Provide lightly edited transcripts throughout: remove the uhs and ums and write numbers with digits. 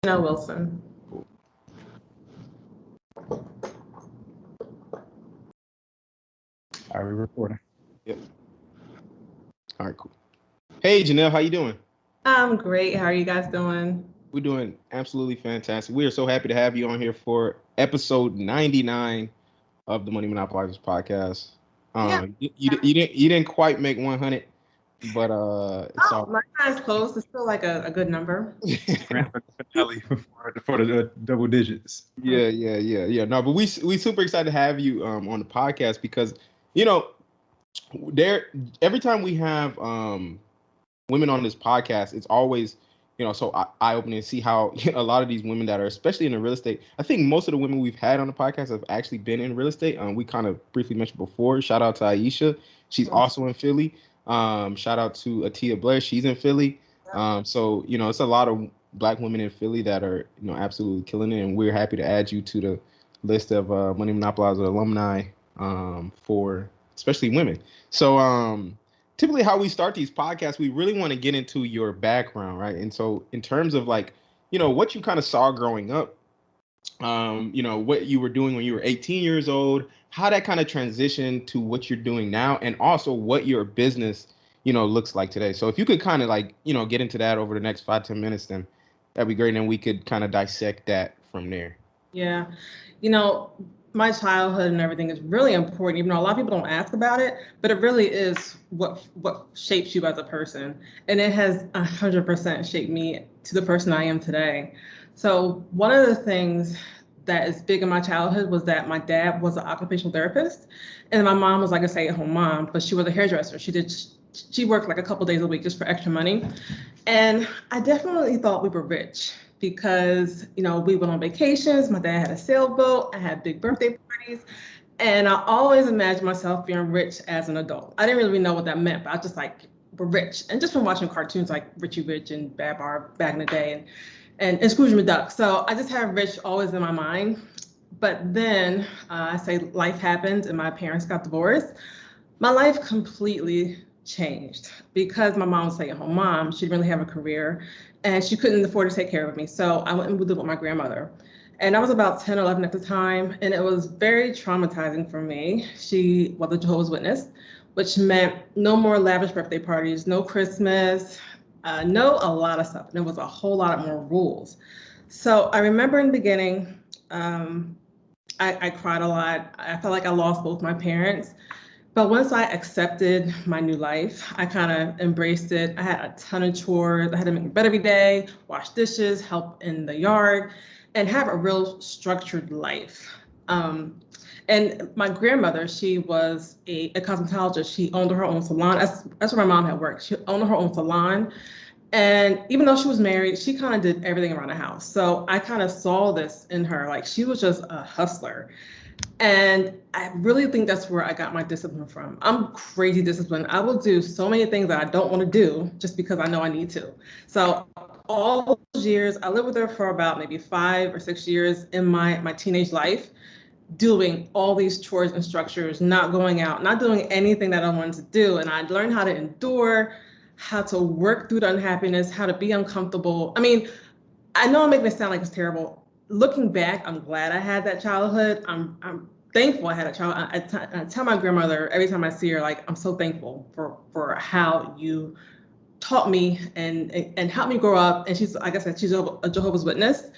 Jhanel Wilson. Cool. Are we recording? Yep. All right, cool. Hey, Jhanel, how you doing? I'm great. How are you guys doing? We're doing absolutely fantastic. We are so happy to have you on here for episode 99 of the Money Monopolizers podcast. Yeah. You didn't quite make 100, but it's Oh, all. my eyes closed. It's still like a good number. Grand finale for the double digits. Yeah. No, but we super excited to have you on the podcast because you know there every time we have women on this podcast, it's always, so eye opening to see how a lot of these women that are, especially in the real estate, I think most of the women we've had on the podcast have actually been in real estate. We kind of briefly mentioned before. Shout out to Aisha, she's also in Philly. Shout out to Atia Blair, she's in Philly. So it's a lot of Black women in Philly that are absolutely killing it, and we're happy to add you to the list of Money Monopolizer alumni for especially women. So typically how we start these podcasts, we really want to get into your background, right? And so in terms of like, what you kind of saw growing up, what you were doing when you were 18 years old, how that kind of transitioned to what you're doing now, and also what your business, looks like today. So if you could kind of like, get into that over the next 5-10 minutes, then that'd be great. And we could kind of dissect that from there. Yeah. My childhood and everything is really important, even though a lot of people don't ask about it, but it really is what shapes you as a person. And it has 100% shaped me to the person I am today. So one of the things that is big in my childhood was that my dad was an occupational therapist and my mom was like a stay-at-home mom, but she was a hairdresser. She worked like a couple days a week just for extra money. And I definitely thought we were rich because, we went on vacations. My dad had a sailboat. I had big birthday parties. And I always imagined myself being rich as an adult. I didn't really know what that meant, but I was just like, we're rich. And just from watching cartoons like Richie Rich and Babar back in the day and Scrooge McDuck. So I just had rich always in my mind. But then I say life happened and my parents got divorced. My life completely changed because my mom was a stay-at-home mom. She didn't really have a career and she couldn't afford to take care of me. So I went and lived with my grandmother. And I was about 10 or 11 at the time, and it was very traumatizing for me. She was a Jehovah's Witness, which meant no more lavish birthday parties, no Christmas, no a lot of stuff. And there was a whole lot more rules. So I remember in the beginning, I cried a lot. I felt like I lost both my parents. But once I accepted my new life, I kind of embraced it. I had a ton of chores. I had to make bed every day, wash dishes, help in the yard, and have a real structured life. And my grandmother, she was a cosmetologist. She owned her own salon. That's where my mom had worked. She owned her own salon. And even though she was married, she kind of did everything around the house. So I kind of saw this in her. Like she was just a hustler. And I really think that's where I got my discipline from. I'm crazy disciplined. I will do so many things that I don't want to do just because I know I need to. So all those years, I lived with her for about maybe 5 or 6 years in my teenage life, doing all these chores and structures, not going out, not doing anything that I wanted to do. And I learned how to endure, how to work through the unhappiness, how to be uncomfortable. I mean, I know I'm making it sound like it's terrible. Looking back, I'm glad I had that childhood. I'm thankful I had a child. I tell my grandmother every time I see her, like, I'm so thankful for how you taught me and helped me grow up. And she's, like I said, she's a Jehovah's Witness.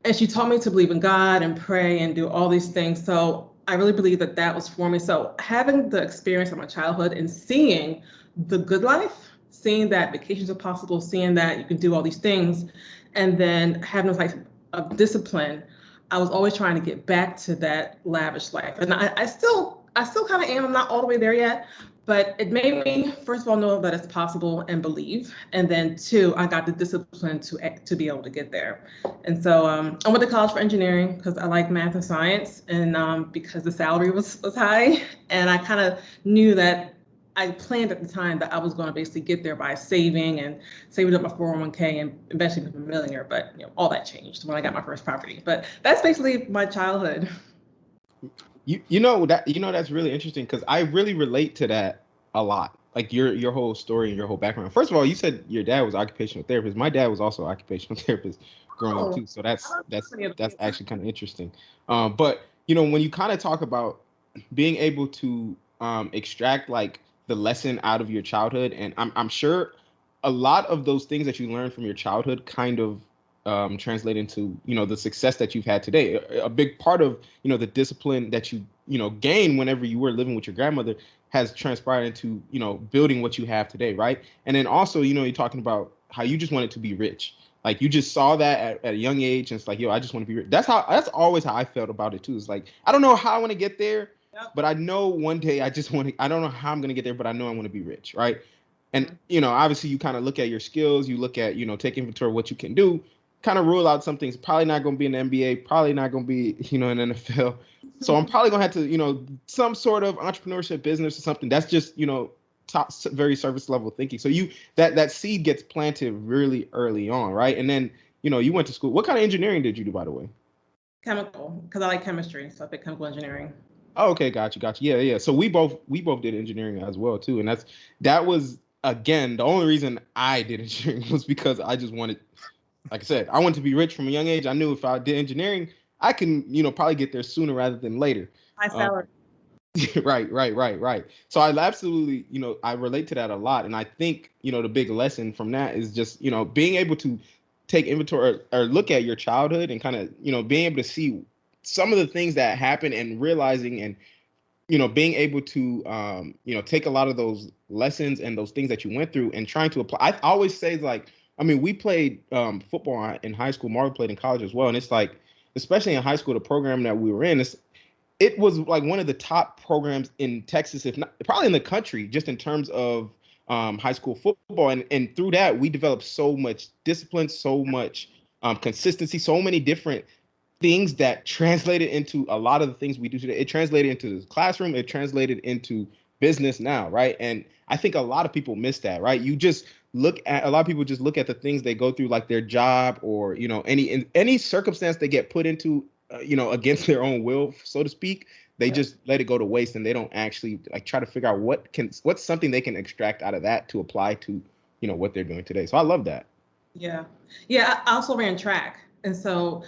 And she taught me to believe in God and pray and do all these things. So I really believe that that was for me. So having the experience of my childhood and seeing the good life, seeing that vacations are possible, seeing that you can do all these things, and then having this life of discipline, I was always trying to get back to that lavish life. And I still kind of am. I'm not all the way there yet, but it made me, first of all, know that it's possible and believe. And then two, I got the discipline to be able to get there. And so I went to college for engineering because I like math and science, and because the salary was high. And I kind of knew that I planned at the time that I was going to basically get there by saving up my 401k and eventually become a millionaire. But all that changed when I got my first property. But that's basically my childhood. That's really interesting because I really relate to that a lot. Like your whole story and your whole background. First of all, you said your dad was an occupational therapist. My dad was also an occupational therapist growing up Oh, too. So I that's love that's company of that's people. actually kind of interesting. But you know, when you kind of talk about being able to extract like the lesson out of your childhood, and I'm sure a lot of those things that you learned from your childhood kind of translate into, you know, the success that you've had today. A big part of, you know, the discipline that you know gain whenever you were living with your grandmother has transpired into, you know, building what you have today, right? And then also, you know, you're talking about how you just wanted to be rich. Like you just saw that at a young age, and it's like, yo, I just want to be rich. That's always how I felt about it too. It's like, I don't know how I want to get there, Yep. but I know one day I just want to. I don't know how I'm gonna get there, but I know I want to be rich, right? And Mhm. you know, obviously, you kind of look at your skills, you look at, you know, take inventory of what you can do, kind of rule out some things. Probably not going to be in the NBA, probably not going to be, you know, in the NFL. So I'm probably going to have to, you know, some sort of entrepreneurship business or something. That's just, you know, top, very surface level thinking. So you that seed gets planted really early on, right? And then, you know, you went to school. What kind of engineering did you do, by the way? Chemical, because I like chemistry, so I picked chemical engineering. Oh, okay, got you. Yeah. So we both did engineering as well too, and that was again the only reason I did engineering was because I just wanted, like I said, I wanted to be rich from a young age. I knew if I did engineering, I can, you know, probably get there sooner rather than later. High Um, salary. right. So I absolutely, you know, I relate to that a lot, and I think, you know, the big lesson from that is just, you know, being able to take inventory or look at your childhood and kind of, you know, being able to see some of the things that happen and realizing and, you know, being able to you know, take a lot of those lessons and those things that you went through and trying to apply. I always say, like, I mean, we played football in high school. Marlon played in college as well, and it's like, especially in high school, the program that we were in, it was like one of the top programs in Texas, if not probably in the country, just in terms of high school football. And through that, we developed so much discipline, so much consistency, so many different things that translated into a lot of the things we do today. It translated into the classroom, it translated into business now, right? And I think a lot of people miss that, right? You just look at, a lot of people just look at the things they go through, like their job, or, you know, any circumstance they get put into, you know, against their own will, so to speak. They Yep. just let it go to waste, and they don't actually like try to figure out what's something they can extract out of that to apply to, you know, what they're doing today. So I love that. Yeah. Yeah, I also ran track. And so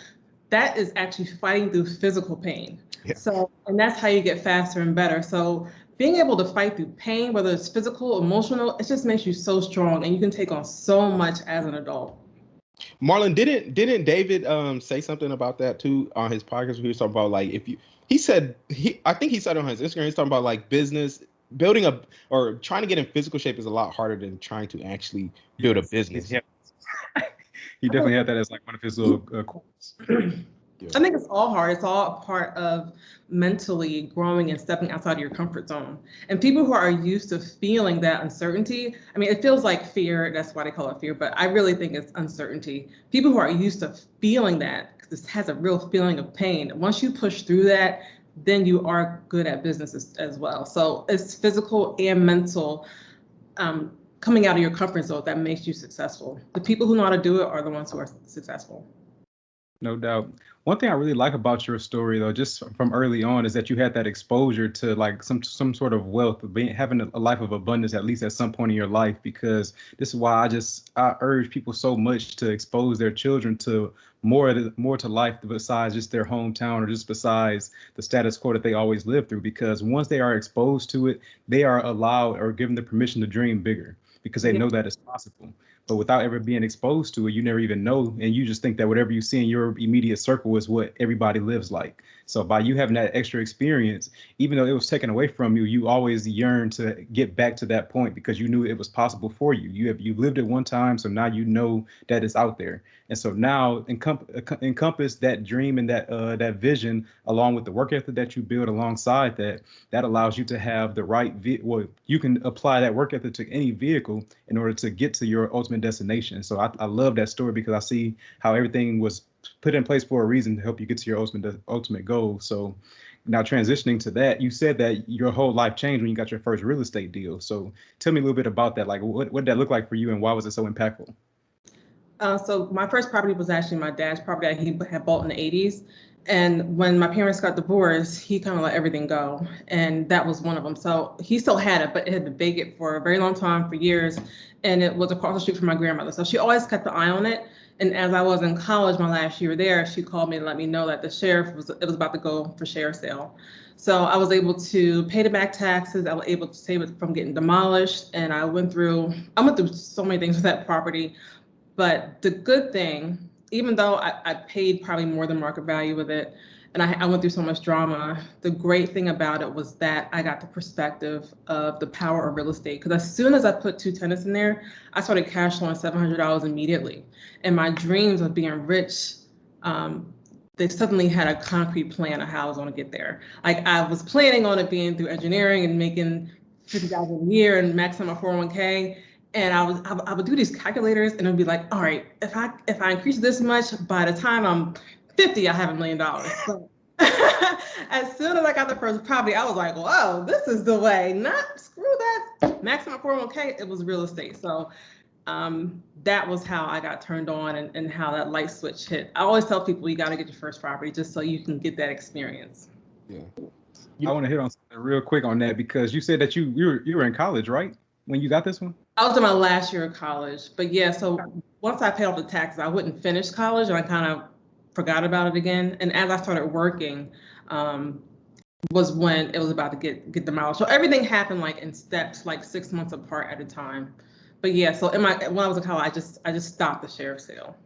that is actually fighting through physical pain. Yeah. So, and that's how you get faster and better. So being able to fight through pain, whether it's physical, emotional, it just makes you so strong and you can take on so much as an adult. Marlon, didn't David say something about that too on his podcast? He was talking about, like, if you, he said, I think he said on his Instagram, he's talking about like business, building a, or trying to get in physical shape is a lot harder than trying to actually build a Yes, business. he definitely had that as like one of his little quotes. Yeah. I think it's all hard. It's all a part of mentally growing and stepping outside of your comfort zone. And people who are used to feeling that uncertainty, I mean, it feels like fear. That's why they call it fear, but I really think it's uncertainty. People who are used to feeling that, because this has a real feeling of pain. Once you push through that, then you are good at business as well. So it's physical and mental coming out of your comfort zone that makes you successful. The people who know how to do it are the ones who are successful. No doubt. One thing I really like about your story, though, just from early on, is that you had that exposure to like some sort of wealth, having a life of abundance, at least at some point in your life. Because this is why I urge people so much to expose their children to more to life besides just their hometown or just besides the status quo that they always live through. Because once they are exposed to it, they are allowed or given the permission to dream bigger because they Yeah. know that it's possible. But without ever being exposed to it, you never even know. And you just think that whatever you see in your immediate circle is what everybody lives like. So by you having that extra experience, even though it was taken away from you, you always yearn to get back to that point because you knew it was possible for you. You've lived it one time, so now you know that it's out there. And so now encompass that dream and that vision along with the work ethic that you build alongside that. That allows you to have the right well, you can apply that work ethic to any vehicle in order to get to your ultimate destination. So I love that story because I see how everything was put in place for a reason to help you get to your ultimate goal. So now transitioning to that, you said that your whole life changed when you got your first real estate deal. So tell me a little bit about that. Like what did that look like for you and why was it so impactful? So my first property was actually my dad's property that he had bought in the 80s. And when my parents got divorced, he kind of let everything go. And that was one of them. So he still had it, but it had been vacant for a very long time, for years. And it was across the street from my grandmother. So she always kept an eye on it. And as I was in college, my last year there, she called me to let me know that it was about to go for share sale. So I was able to pay the back taxes. I was able to save it from getting demolished. And I went through so many things with that property. But the good thing, even though I paid probably more than market value with it, and I went through so much drama, the great thing about it was that I got the perspective of the power of real estate. Because as soon as I put 2 tenants in there, I started cash flowing $700 immediately. And my dreams of being rich, they suddenly had a concrete plan of how I was going to get there. Like I was planning on it being through engineering and making 50,000 a year and maxing my 401k. And I would do these calculators and it'd be like, all right, if I increase this much, by the time I'm 50, I have $1 million. So as soon as I got the first property, I was like, whoa, this is the way. Not screw that. Max my 401k, it was real estate. So that was how I got turned on and how that light switch hit. I always tell people you got to get your first property just so you can get that experience. Yeah. I want to hit on something real quick on that because you said that you were in college, right? When you got this one? I was in my last year of college, but yeah, so once I paid off the taxes, I wouldn't finish college and I kind of forgot about it again. And as I started working, was when it was about to get demolished. So everything happened like in steps, like 6 months apart at a time. But yeah, so when I was in college, I just stopped the sheriff sale.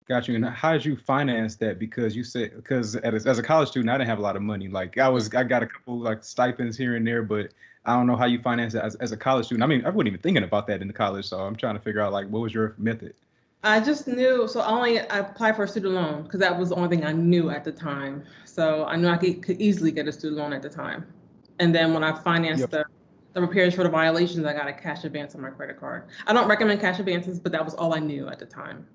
Got you. And how did you finance that? Because you said, as a college student, I didn't have a lot of money. Like I got a couple like stipends here and there, but I don't know how you finance that as a college student. I mean, I wasn't even thinking about that in the college, so I'm trying to figure out like what was your method? I just knew, so I applied for a student loan because that was the only thing I knew at the time. So I knew I could easily get a student loan at the time. And then when I financed the repairs for the violations, I got a cash advance on my credit card. I don't recommend cash advances, but that was all I knew at the time.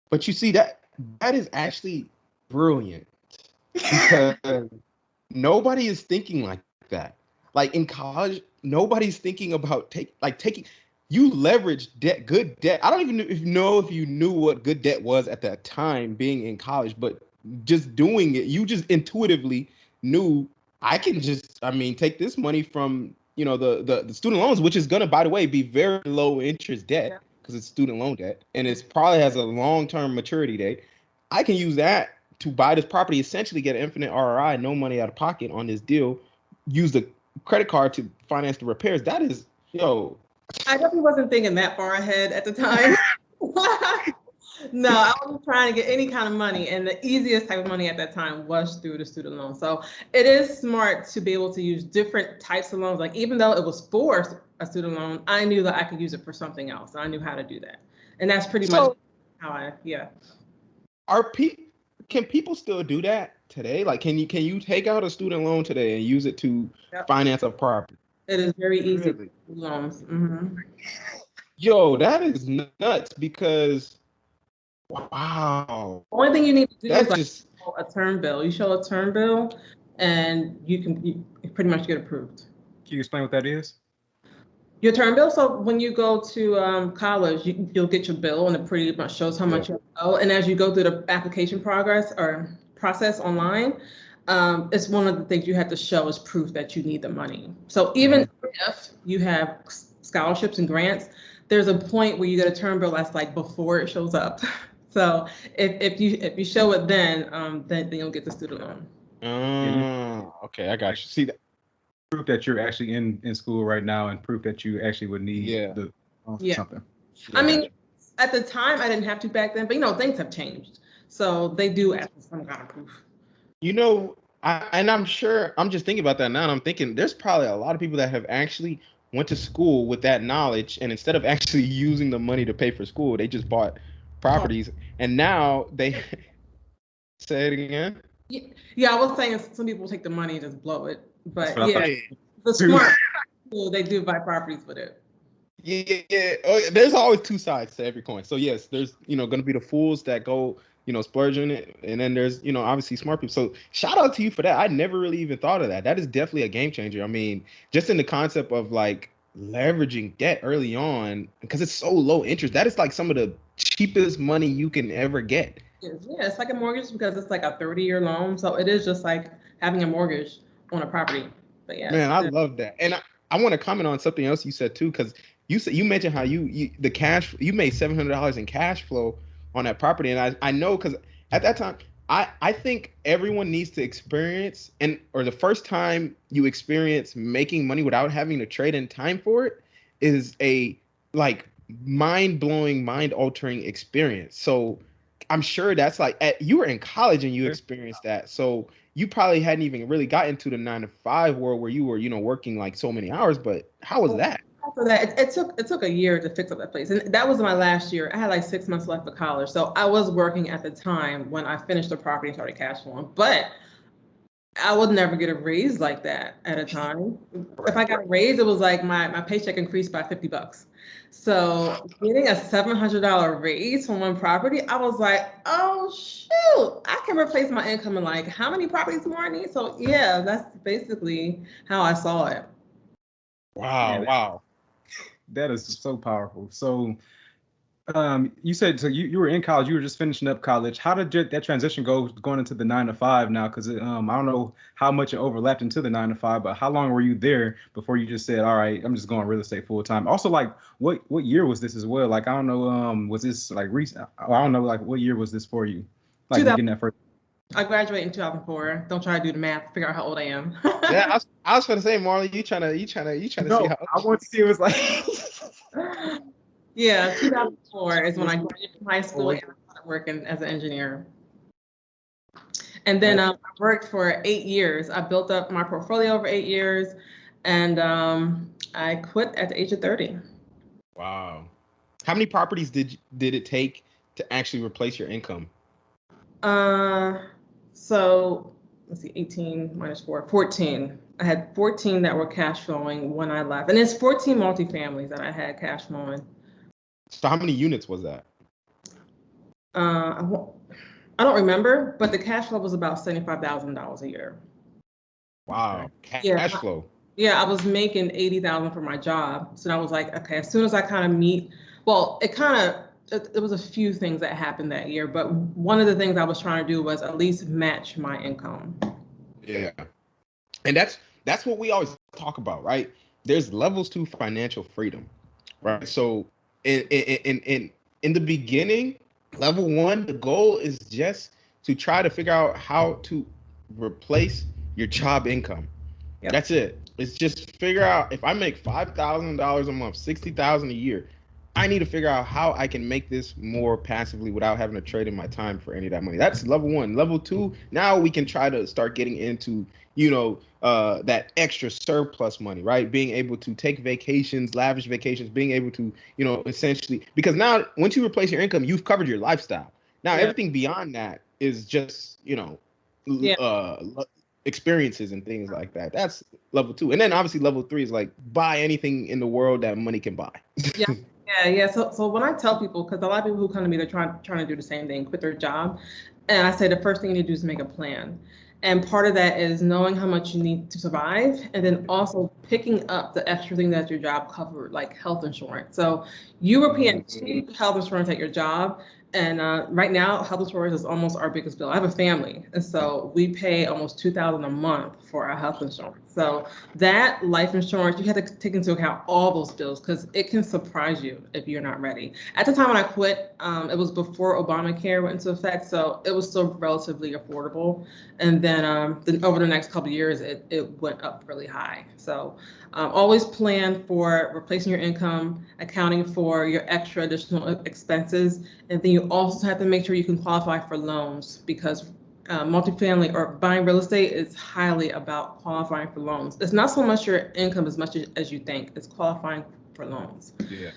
But you see that is actually brilliant because nobody is thinking like that. Like in college, nobody's thinking about taking. You leverage debt, good debt. I don't even know if you knew what good debt was at that time, being in college, but just doing it, you just intuitively knew I can just, take this money from the student loans, which is gonna, by the way, be very low interest debt because it's student loan debt, and it's probably has a long-term maturity date. I can use that to buy this property, essentially get an infinite ROI, no money out of pocket on this deal, use the credit card to finance the repairs. That is, I definitely wasn't thinking that far ahead at the time. No, I wasn't trying to get any kind of money, and the easiest type of money at that time was through the student loan. So it is smart to be able to use different types of loans. Like even though it was for a student loan, I knew that I could use it for something else. I knew how to do that, and that's pretty much how Can people still do that today? Like, can you take out a student loan today and use it to finance a property? It is very easy. Really? Loans. Mm-hmm. Yo, that is nuts because wow. The only thing you need to do That's is a term bill. You show a term bill, and you pretty much get approved. Can you explain what that is? Your term bill. So when you go to college, you'll get your bill, and it pretty much shows how much you owe. And as you go through the application process online, it's one of the things you have to show as proof that you need the money. So even if you have scholarships and grants, there's a point where you get a term bill that's like before it shows up. So if you show it then you'll get the student loan. Okay, I got you. See that. Proof that you're actually in school right now and proof that you actually would need something. I mean, at the time I didn't have to back then, but things have changed. So they do ask for some kind of proof. I'm sure, I'm just thinking about that now, and I'm thinking there's probably a lot of people that have actually went to school with that knowledge, and instead of actually using the money to pay for school, they just bought properties, and now they say it again. Yeah, I was saying some people take the money and just blow it, but the smart people, they do buy properties with it. Yeah. Oh, there's always two sides to every coin. So yes, there's going to be the fools that go splurge in it, and then there's obviously smart people. So shout out to you for that. I never really even thought of that. That is definitely a game changer. I mean, just in the concept of like leveraging debt early on because it's so low interest. That is like some of the cheapest money you can ever get. Yeah, it's like a mortgage because it's like a 30-year loan. So it is just like having a mortgage on a property. But yeah. Man, I love that. And I want to comment on something else you said too, because you mentioned how you made $700 in cash flow on that property. And I know because at that time, I think everyone needs to experience or the first time you experience making money without having to trade in time for it is a like mind-blowing, mind-altering experience. So I'm sure that's like you were in college and you experienced that. So you probably hadn't even really got into the 9 to 5 world where you were, working like so many hours. But how was that? After that, it took a year to fix up that place, and that was my last year. I had like 6 months left of college, so I was working at the time when I finished the property and started cash flowing. But I would never get a raise like that at a time. If I got a raise, it was like my paycheck increased by $50. So getting a $700 raise from one property, I was like, oh shoot, I can replace my income in like how many properties more I need? So yeah, that's basically how I saw it. Wow, wow. That is so powerful. So you said so you were in college, you were just finishing up college. How did that transition go going into the 9 to 5 now? Because I don't know how much it overlapped into the 9 to 5, but how long were you there before you just said, all right, I'm just going real estate full time? Also, like what year was this as well? Like, I don't know, was this like recent? I don't know, like what year was this for you? Like getting that first. I graduated in 2004. Don't try to do the math, figure out how old I am. Yeah, I was gonna say, Marlon, you trying to see how I want to see it was like Yeah, 2004 is when I graduated from high school and I started working as an engineer. And then I worked for 8 years. I built up my portfolio over 8 years, and I quit at the age of 30. Wow. How many properties did it take to actually replace your income? So let's see, 18 minus 4, 14. I had 14 that were cash flowing when I left. And it's 14 multifamilies that I had cash flowing. So how many units was that? I don't remember, but the cash flow was about $75,000 a year. Wow, cash flow. Yeah, I was making $80,000 for my job, so I was like, okay, as soon as I kind of meet, well, it was a few things that happened that year, but one of the things I was trying to do was at least match my income. Yeah, and that's what we always talk about, right? There's levels to financial freedom, right? So in the beginning, level 1, the goal is just to try to figure out how to replace your job income. Yep. That's it. It's just figure out if I make $5,000 a month, $60,000 a year, I need to figure out how I can make this more passively without having to trade in my time for any of that money. That's level 1. Level 2, now we can try to start getting into, that extra surplus money, right? Being able to take vacations, lavish vacations, being able to, essentially, because now once you replace your income, you've covered your lifestyle. Now everything beyond that is just, experiences and things like that. That's level 2. And then obviously level 3 is like buy anything in the world that money can buy. Yeah. So when I tell people, because a lot of people who come to me, they're trying to do the same thing, quit their job. And I say the first thing you need to do is make a plan. And part of that is knowing how much you need to survive, and then also picking up the extra thing that your job covered, like health insurance. So you were paying cheap health insurance at your job, and right now, health insurance is almost our biggest bill. I have a family, and so we pay almost $2,000 a month for our health insurance. So that life insurance, you have to take into account all those bills because it can surprise you if you're not ready. At the time when I quit, it was before Obamacare went into effect, so it was still relatively affordable. And then over the next couple of years, it went up really high. So always plan for replacing your income, accounting for your extra additional expenses, and then you also have to make sure you can qualify for loans because multifamily or buying real estate is highly about qualifying for loans. It's not so much your income as much as you think. It's qualifying for loans. Yeah.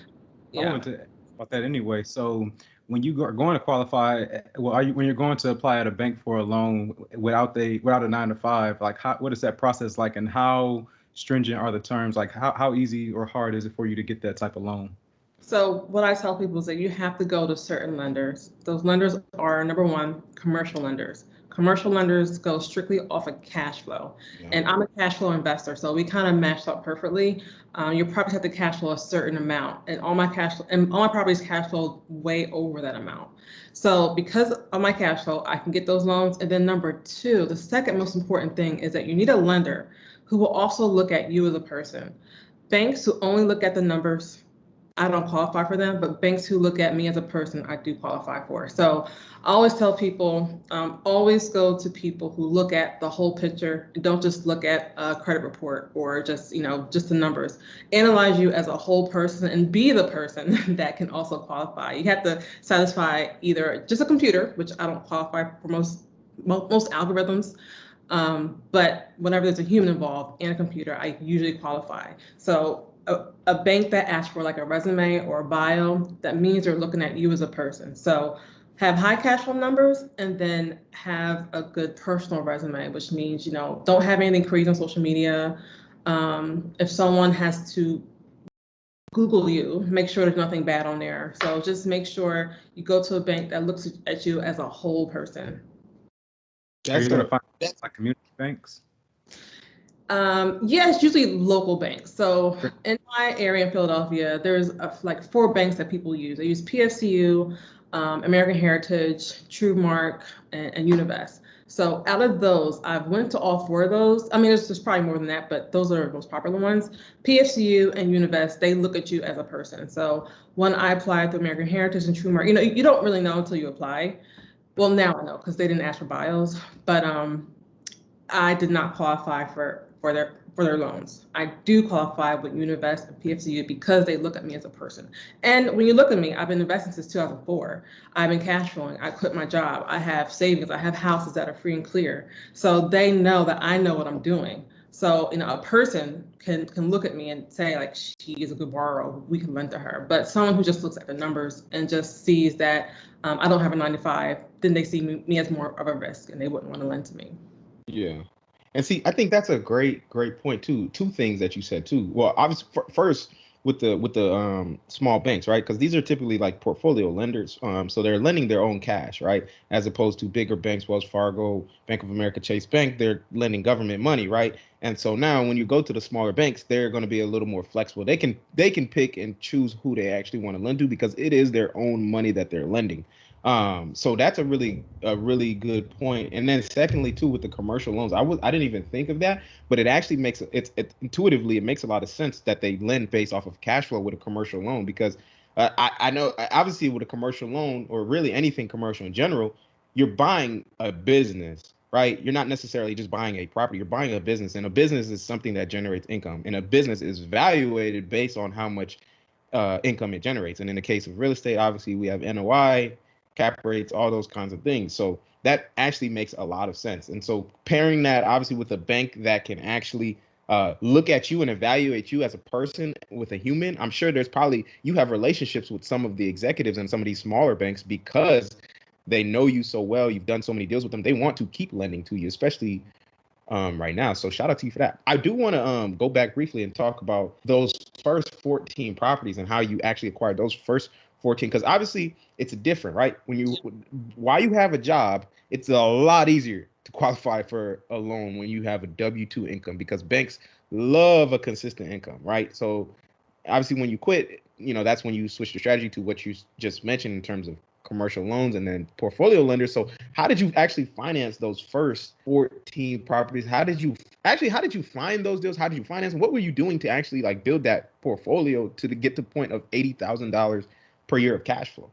I wanted to ask about that anyway. So when you are going to qualify, when you're going to apply at a bank for a loan without a 9 to 5, like what is that process like, and how stringent are the terms? Like how easy or hard is it for you to get that type of loan? So what I tell people is that you have to go to certain lenders. Those lenders are, number one, commercial lenders. Commercial lenders go strictly off of cash flow. Yeah. And I'm a cash flow investor, so we kind of matched up perfectly. Your properties have to cash flow a certain amount, and all my properties cash flow way over that amount. So because of my cash flow, I can get those loans. And then number 2, the second most important thing is that you need a lender who will also look at you as a person. Banks who only look at the numbers I don't qualify for them, but banks who look at me as a person, I do qualify for. So I always tell people, always go to people who look at the whole picture and don't just look at a credit report or just, just the numbers. Analyze you as a whole person and be the person that can also qualify. You have to satisfy either just a computer, which I don't qualify for most algorithms, but whenever there's a human involved and a computer, I usually qualify. So a bank that asks for like a resume or a bio, that means they're looking at you as a person. So have high cash flow numbers and then have a good personal resume, which means, don't have anything crazy on social media. If someone has to Google you, make sure there's nothing bad on there. So just make sure you go to a bank that looks at you as a whole person. Are you going to find like community banks? Yeah, it's usually local banks. So in my area in Philadelphia, there's like 4 banks that people use. They use PFCU, American Heritage, TrueMark, and Univest. So out of those, I've went to all 4 of those. I mean, there's probably more than that, but those are the most popular ones. PFCU and Univest, they look at you as a person. So when I applied to American Heritage and TrueMark, you don't really know until you apply. Well, now I know because they didn't ask for bios, but I did not qualify for their loans. I do qualify with Univest and PFCU because they look at me as a person. And when you look at me, I've been investing since 2004. I've been cash flowing. I quit my job. I have savings. I have houses that are free and clear. So they know that I know what I'm doing. So a person can look at me and say like she is a good borrower. We can lend to her. But someone who just looks at the numbers and just sees that I don't have a 9-to-5, then they see me as more of a risk and they wouldn't want to lend to me. Yeah. And see, I think that's a great point too. 2 things that you said too. Well, obviously, first with the small banks, right? Because these are typically like portfolio lenders. So they're lending their own cash, right? As opposed to bigger banks, Wells Fargo, Bank of America, Chase Bank, they're lending government money, right? And so now when you go to the smaller banks, they're going to be a little more flexible. They can pick and choose who they actually want to lend to because it is their own money that they're lending. So that's a really good point. And then secondly, too, with the commercial loans, I didn't even think of that, but it actually makes it intuitively, it makes a lot of sense that they lend based off of cash flow with a commercial loan because I know obviously with a commercial loan or really anything commercial in general, you're buying a business, right? You're not necessarily just buying a property, you're buying a business, and a business is something that generates income, and a business is evaluated based on how much income it generates. And in the case of real estate, obviously we have NOI, cap rates, all those kinds of things. So that actually makes a lot of sense. And so pairing that obviously with a bank that can actually look at you and evaluate you as a person with a human, I'm sure you have relationships with some of the executives in some of these smaller banks because they know you so well. You've done so many deals with them. They want to keep lending to you, especially right now. So shout out to you for that. I do want to go back briefly and talk about those first 14 properties and how you actually acquired those first 14, because obviously it's different, right? While you have a job, it's a lot easier to qualify for a loan when you have a W-2 income because banks love a consistent income, right? So obviously when you quit, that's when you switch the strategy to what you just mentioned in terms of commercial loans and then portfolio lenders. So how did you actually finance those first 14 properties? How did you find those deals? How did you finance? What were you doing to actually like build that portfolio to get to the point of $80,000 per year of cash flow?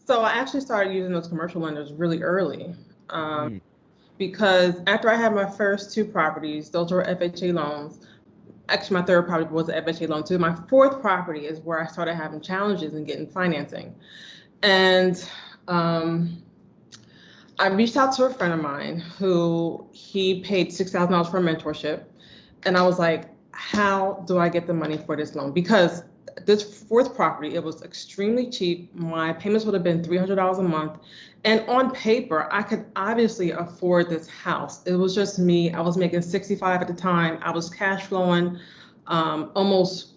So I actually started using those commercial lenders really early because after I had my first 2 properties, those were FHA loans. Actually, my 3rd property was an FHA loan too. My 4th property is where I started having challenges in getting financing. And I reached out to a friend of mine who he paid $6,000 for a mentorship. And I was like, how do I get the money for this loan? Because this 4th property, it was extremely cheap. My payments would have been $300 a month. And on paper, I could obviously afford this house. It was just me. I was making 65 at the time. I was cash flowing almost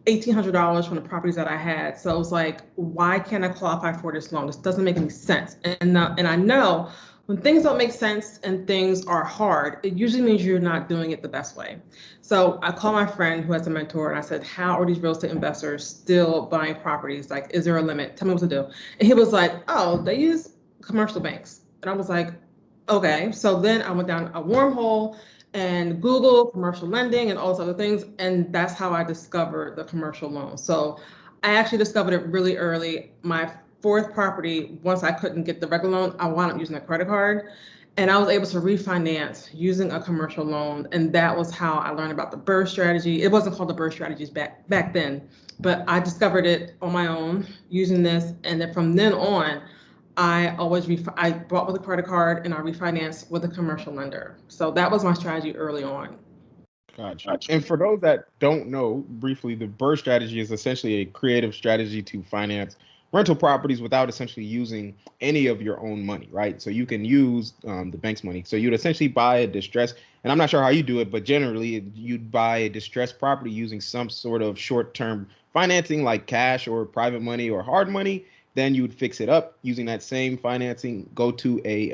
$1,800 from the properties that I had. So I was like, why can't I qualify for this loan? This doesn't make any sense. And I know when things don't make sense and things are hard, it usually means you're not doing it the best way. So I called my friend who has a mentor and I said, how are these real estate investors still buying properties? Like, is there a limit? Tell me what to do. And he was like, oh, they use commercial banks. And I was like, Okay, so then I went down a wormhole and Google commercial lending and all those other things, and that's how I discovered the commercial loan. So I actually discovered it really early. My fourth property, once I couldn't get the regular loan, I wound up using a credit card, and I was able to refinance using a commercial loan, and that was how I learned about the BRRRR strategy. It wasn't called the BRRRR strategies back then, but I discovered it on my own using this, and then from then on, I bought with a credit card and I refinanced with a commercial lender. So that was my strategy early on. Gotcha. And for those that don't know, briefly, the BRRRR strategy is essentially a creative strategy to finance rental properties without essentially using any of your own money, right? So you can use the bank's money. So you'd essentially buy a distressed, and I'm not sure how you do it, but generally you'd buy a distressed property using some sort of short-term financing like cash or private money or hard money. Then you would fix it up using that same financing, go to a,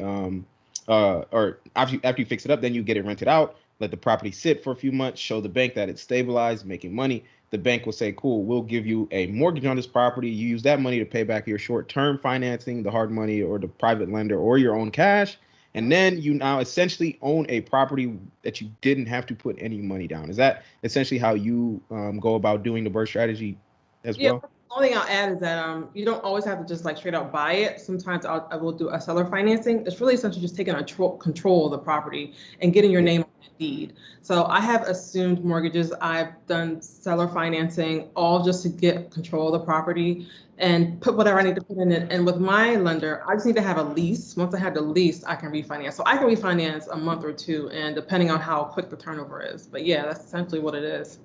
or after you fix it up, then you get it rented out, let the property sit for a few months, show the bank that it's stabilized, making money. The bank will say, cool, we'll give you a mortgage on this property. You use that money to pay back your short-term financing, the hard money or the private lender or your own cash. And then you now essentially own a property that you didn't have to put any money down. Is that essentially how you go about doing the BRRRR strategy as Yeah, well? the only thing I'll add is that you don't always have to just like straight out buy it. Sometimes I will do a seller financing. It's really essentially just taking control of the property and getting your name on the deed. So I have assumed mortgages. I've done seller financing, all just to get control of the property and put whatever I need to put in it. And with my lender, I just need to have a lease. Once I have the lease, I can refinance. So I can refinance a month or two, and depending on how quick the turnover is. But yeah, that's essentially what it is.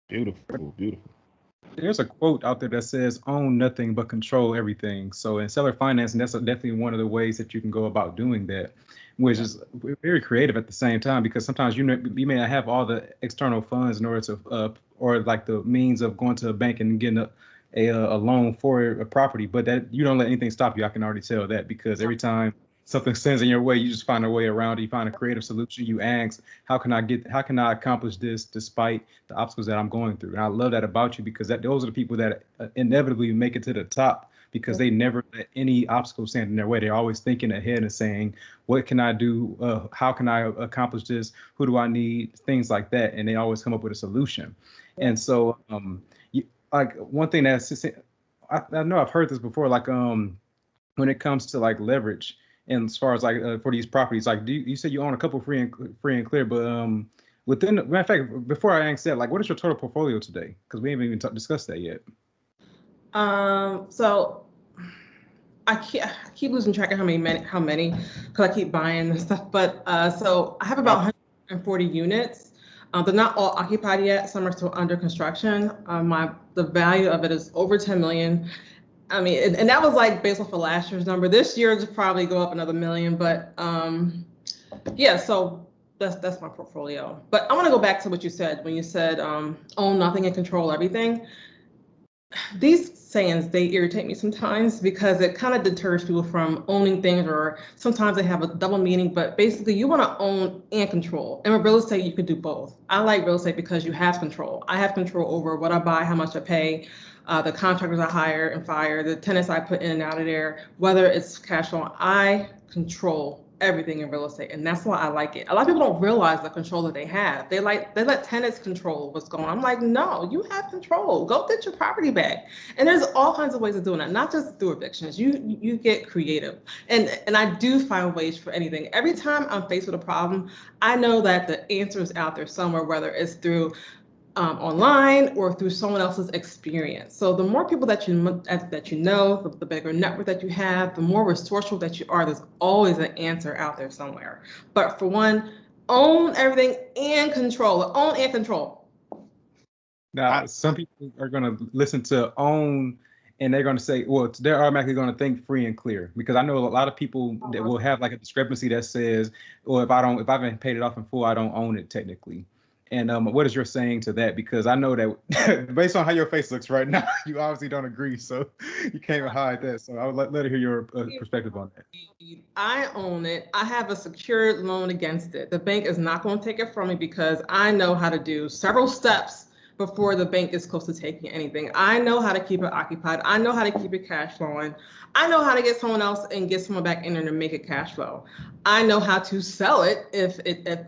Beautiful, beautiful. There's a quote out there that says, own nothing but control everything. So in seller financing, that's definitely one of the ways that you can go about doing that, which is very creative at the same time, because sometimes you may not have all the external funds in order to, or like the means of going to a bank and getting a loan for a property, but that you don't let anything stop you. I can already tell that, because every time something stands in your way, you just find a way around it. You find a creative solution. You ask, how can I accomplish this despite the obstacles that I'm going through? And I love that about you, because those are the people that inevitably make it to the top, because they never let any obstacle stand in their way. They're always thinking ahead and saying, what can I do? How can I accomplish this? Who do I need? Things like that. And they always come up with a solution. And so, like one thing I know I've heard this before, like when it comes to like leverage, and as far as like for these properties, like you said you own a couple free and clear, but within, matter of fact, before I ask that, like what is your total portfolio today? Because we haven't even discussed that yet. So I keep losing track of how many, because I keep buying and stuff. But so I have about 140 units. They're not all occupied yet. Some are still under construction. The value of it is over 10 million. I mean, and that was like based off of last year's number. This year will probably go up another million. But yeah, so that's my portfolio. But I want to go back to what you said when you said own nothing and control everything. These sayings, they irritate me sometimes because it kind of deters people from owning things, or sometimes they have a double meaning, but basically you want to own and control. And with real estate, you can do both. I like real estate because you have control. I have control over what I buy, how much I pay, the contractors I hire and fire, the tenants I put in and out of there, whether it's cash flow. I control everything in real estate, and that's why I like it. A lot of people don't realize the control that they have. They let tenants control what's going on. I'm like, no, you have control. Go get your property back. And there's all kinds of ways of doing that, not just through evictions. You get creative, and I do find ways for anything. Every time I'm faced with a problem, I know that the answer is out there somewhere, whether it's through online or through someone else's experience. So the more people that you know, the bigger network that you have, the more resourceful that you are. There's always an answer out there somewhere. But for one, own everything and control it. Own and control. Now, some people are going to listen to own, and they're going to say, well, they're automatically going to think free and clear, because I know a lot of people that will have like a discrepancy that says, well, if I haven't paid it off in full, I don't own it technically. And what is your saying to that? Because I know that based on how your face looks right now, you obviously don't agree, so you can't even hide that. So I would let her hear your perspective on that. I own it. I have a secured loan against it. The bank is not going to take it from me because I know how to do several steps before the bank is close to taking anything. I know how to keep it occupied. I know how to keep it cash flowing. I know how to get someone else and get someone back in there to make it cash flow. I know how to sell it if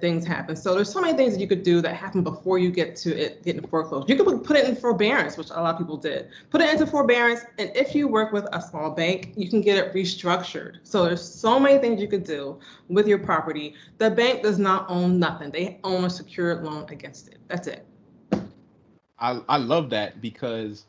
things happen. So there's so many things that you could do that happen before you get to it getting foreclosed. You could put it in forbearance, which a lot of people did. Put it into forbearance, and if you work with a small bank, you can get it restructured. So there's so many things you could do with your property. The bank does not own nothing. They own a secured loan against it. That's it. I love that because,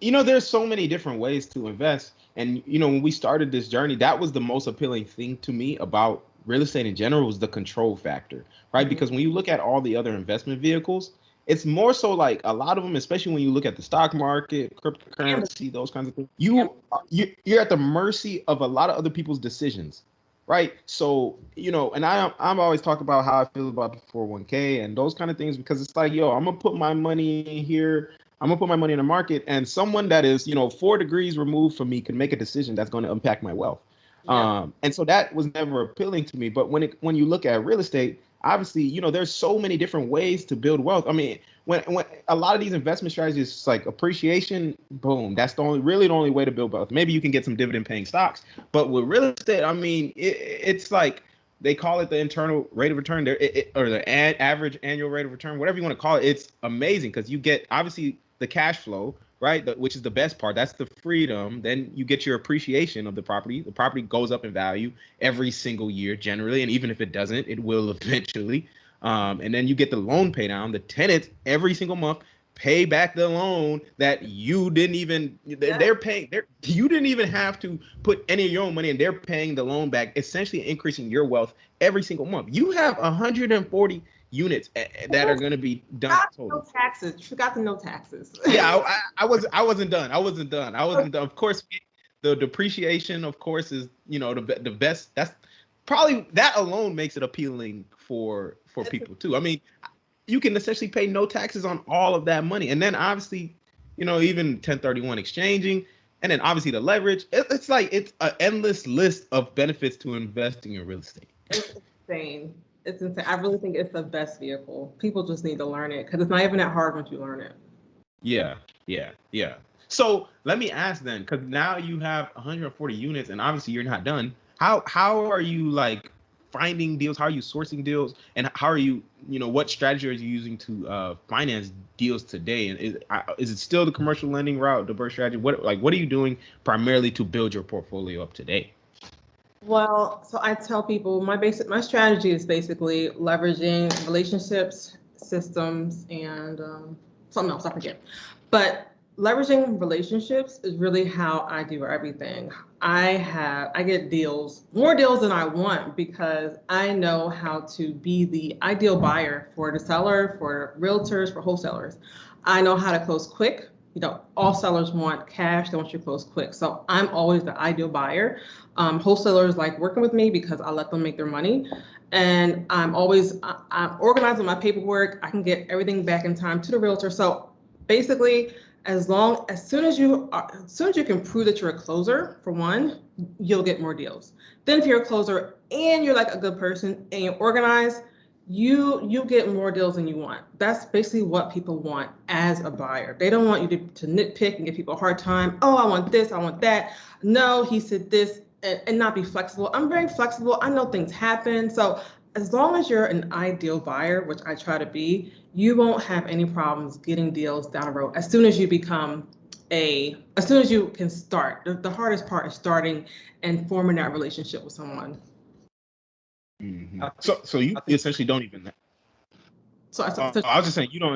there's so many different ways to invest. And, when we started this journey, that was the most appealing thing to me about real estate in general was the control factor, right? Mm-hmm. Because when you look at all the other investment vehicles, it's more so like a lot of them, especially when you look at the stock market, cryptocurrency, those kinds of things, you're at the mercy of a lot of other people's decisions. Right. So, and I'm always talk about how I feel about the 401k and those kind of things, because it's like, I'm going to put my money here. I'm going to put my money in the market, and someone that is, 4 degrees removed from me can make a decision that's going to impact my wealth. Yeah. And so that was never appealing to me. But when you look at real estate, obviously, there's so many different ways to build wealth. I mean, when a lot of these investment strategies, it's like appreciation, boom, that's the only way to build wealth. Maybe you can get some dividend paying stocks, but with real estate, I mean, it's like they call it the internal rate of return or the average annual rate of return, whatever you want to call it. It's amazing because you get obviously the cash flow, right? Which is the best part. That's the freedom. Then you get your appreciation of the property. The property goes up in value every single year generally. And even if it doesn't, it will eventually. And then you get the loan pay down. The tenants every single month pay back the loan that you didn't even, they're paying. You didn't even have to put any of your own money in. They're paying the loan back, essentially increasing your wealth every single month. You have 140 units that are going to be done total. No taxes. You forgot the no taxes. Yeah, I wasn't done. Of course, the depreciation, of course, is the best. That's probably that alone makes it appealing for people too. I mean, you can essentially pay no taxes on all of that money, and then obviously, even 1031 exchanging, and then obviously the leverage. It's like it's an endless list of benefits to investing in real estate. It's insane. It's insane. I really think it's the best vehicle. People just need to learn it because it's not even that hard once you learn it. Yeah. So let me ask then, because now you have 140 units, and obviously you're not done. How are you like finding deals? How are you sourcing deals? And how are you, what strategy are you using to finance deals today? And is it still the commercial lending route, diverse strategy? What are you doing primarily to build your portfolio up today? Well, so I tell people my strategy is basically leveraging relationships, systems, and something else I forget. But leveraging relationships is really how I do everything. I get more deals than I want because I know how to be the ideal buyer for the seller, for realtors, for wholesalers. I know how to close quick. All sellers want cash. They want you to close quick. So I'm always the ideal buyer. Wholesalers like working with me because I let them make their money. And I'm organizing my paperwork. I can get everything back in time to the realtor. So basically, as soon as you can prove that you're a closer, for one, you'll get more deals. Then if you're a closer and you're like a good person and you're organized, you get more deals than you want. That's basically what people want as a buyer. They don't want you to nitpick and give people a hard time. Oh, I want this, I want that. No, he said this, and not be flexible. I'm very flexible. I know things happen. So as long as you're an ideal buyer, which I try to be, you won't have any problems getting deals down the road. As soon as you can start. The hardest part is starting and forming that relationship with someone. Mm-hmm. So you essentially don't even. I was just saying you don't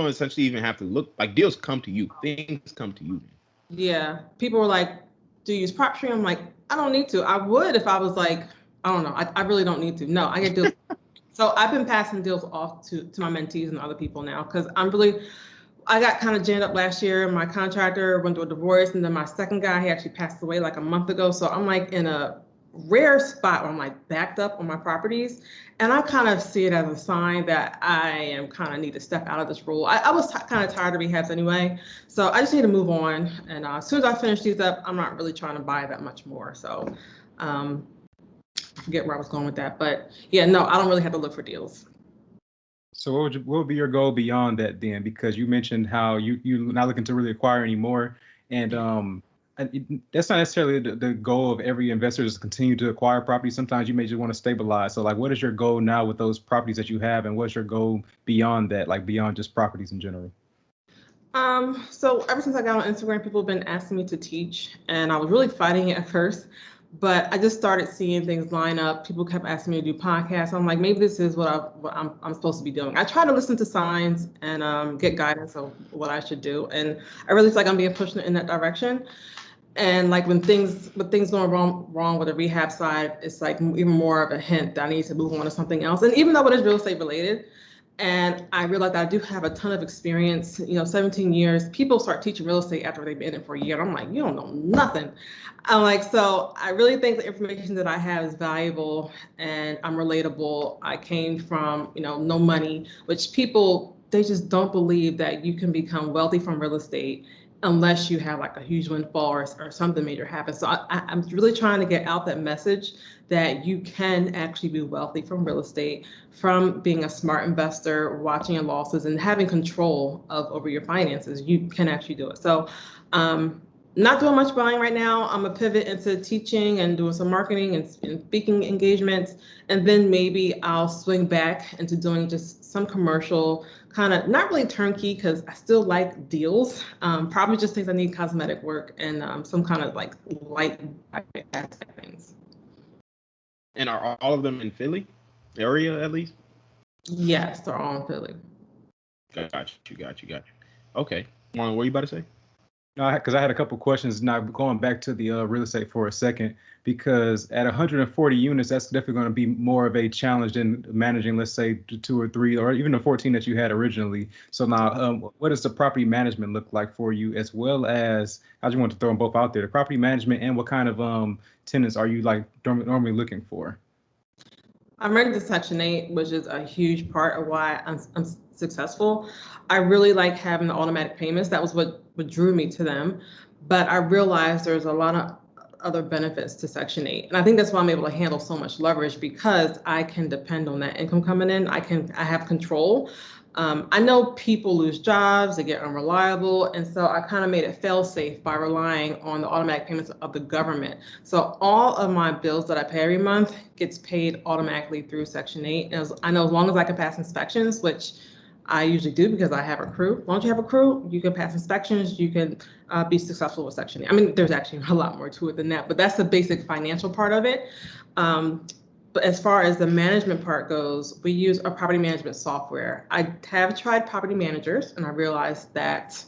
essentially even have to look. Like deals come to you. Things come to you. Yeah, people were like, "Do you use prop stream?" I'm like, I don't need to. I would if I was like, I don't know. I really don't need to. No, I get deals. So I've been passing deals off to my mentees and other people now because I got kind of jammed up last year. My contractor went through a divorce, and then my second guy, he actually passed away like a month ago. So I'm like in a rare spot where I'm like backed up on my properties. And I kind of see it as a sign that I am kind of need to step out of this role. I was kind of tired of rehabs anyway. So I just need to move on. And as soon as I finish these up, I'm not really trying to buy that much more. So I forget where I was going with that. But yeah, no, I don't really have to look for deals. So what would be your goal beyond that then? Because you mentioned how you're not looking to really acquire anymore, and that's not necessarily the goal of every investor is to continue to acquire property. Sometimes you may just want to stabilize. So like, what is your goal now with those properties that you have, and what's your goal beyond that, like beyond just properties in general? So ever since I got on Instagram, people have been asking me to teach, and I was really fighting it at first, but I just started seeing things line up. People kept asking me to do podcasts. I'm like, maybe this is what I'm supposed to be doing. I try to listen to signs and get guidance of what I should do, and I really feel like I'm being pushed in that direction. And like when things going wrong with the rehab side, it's like even more of a hint that I need to move on to something else. And even though it is real estate related, and I realized that I do have a ton of experience, 17 years. People start teaching real estate after they've been in it for a year. And I'm like, you don't know nothing. I'm like, so I really think the information that I have is valuable and I'm relatable. I came from, no money, which people, they just don't believe that you can become wealthy from real estate unless you have like a huge windfall or something major happen. So I'm really trying to get out that message that you can actually be wealthy from real estate, from being a smart investor, watching your losses and having control over your finances. You can actually do it. So not doing much buying right now. I'm gonna pivot into teaching and doing some marketing and speaking engagements. And then maybe I'll swing back into doing just some commercial, kind of not really turnkey because I still like deals. Probably just things I need cosmetic work and some kind of like light aspect things. And are all of them in Philly area at least? Yes, they're all in Philly. Got you. Okay. What were you about to say? No, because I had a couple questions. Now going back to the real estate for a second, because at 140 units, that's definitely going to be more of a challenge than managing, let's say, 2 or 3, or even the 14 that you had originally. So now, what does the property management look like for you, as well as I just want to throw them both out there, the property management and what kind of tenants are you like normally looking for? I'm ready to Section 8, which is a huge part of why I'm successful. I really like having the automatic payments. That was what drew me to them. But I realized there's a lot of other benefits to Section 8. And I think that's why I'm able to handle so much leverage, because I can depend on that income coming in. I have control. I know people lose jobs, they get unreliable, and so I kind of made it fail-safe by relying on the automatic payments of the government. So all of my bills that I pay every month gets paid automatically through Section 8. And I know as long as I can pass inspections, which I usually do because I have a crew. As long as you have a crew, you can pass inspections, you can be successful with Section 8. I mean, there's actually a lot more to it than that, but that's the basic financial part of it. But as far as the management part goes, we use a property management software. I have tried property managers and I realized that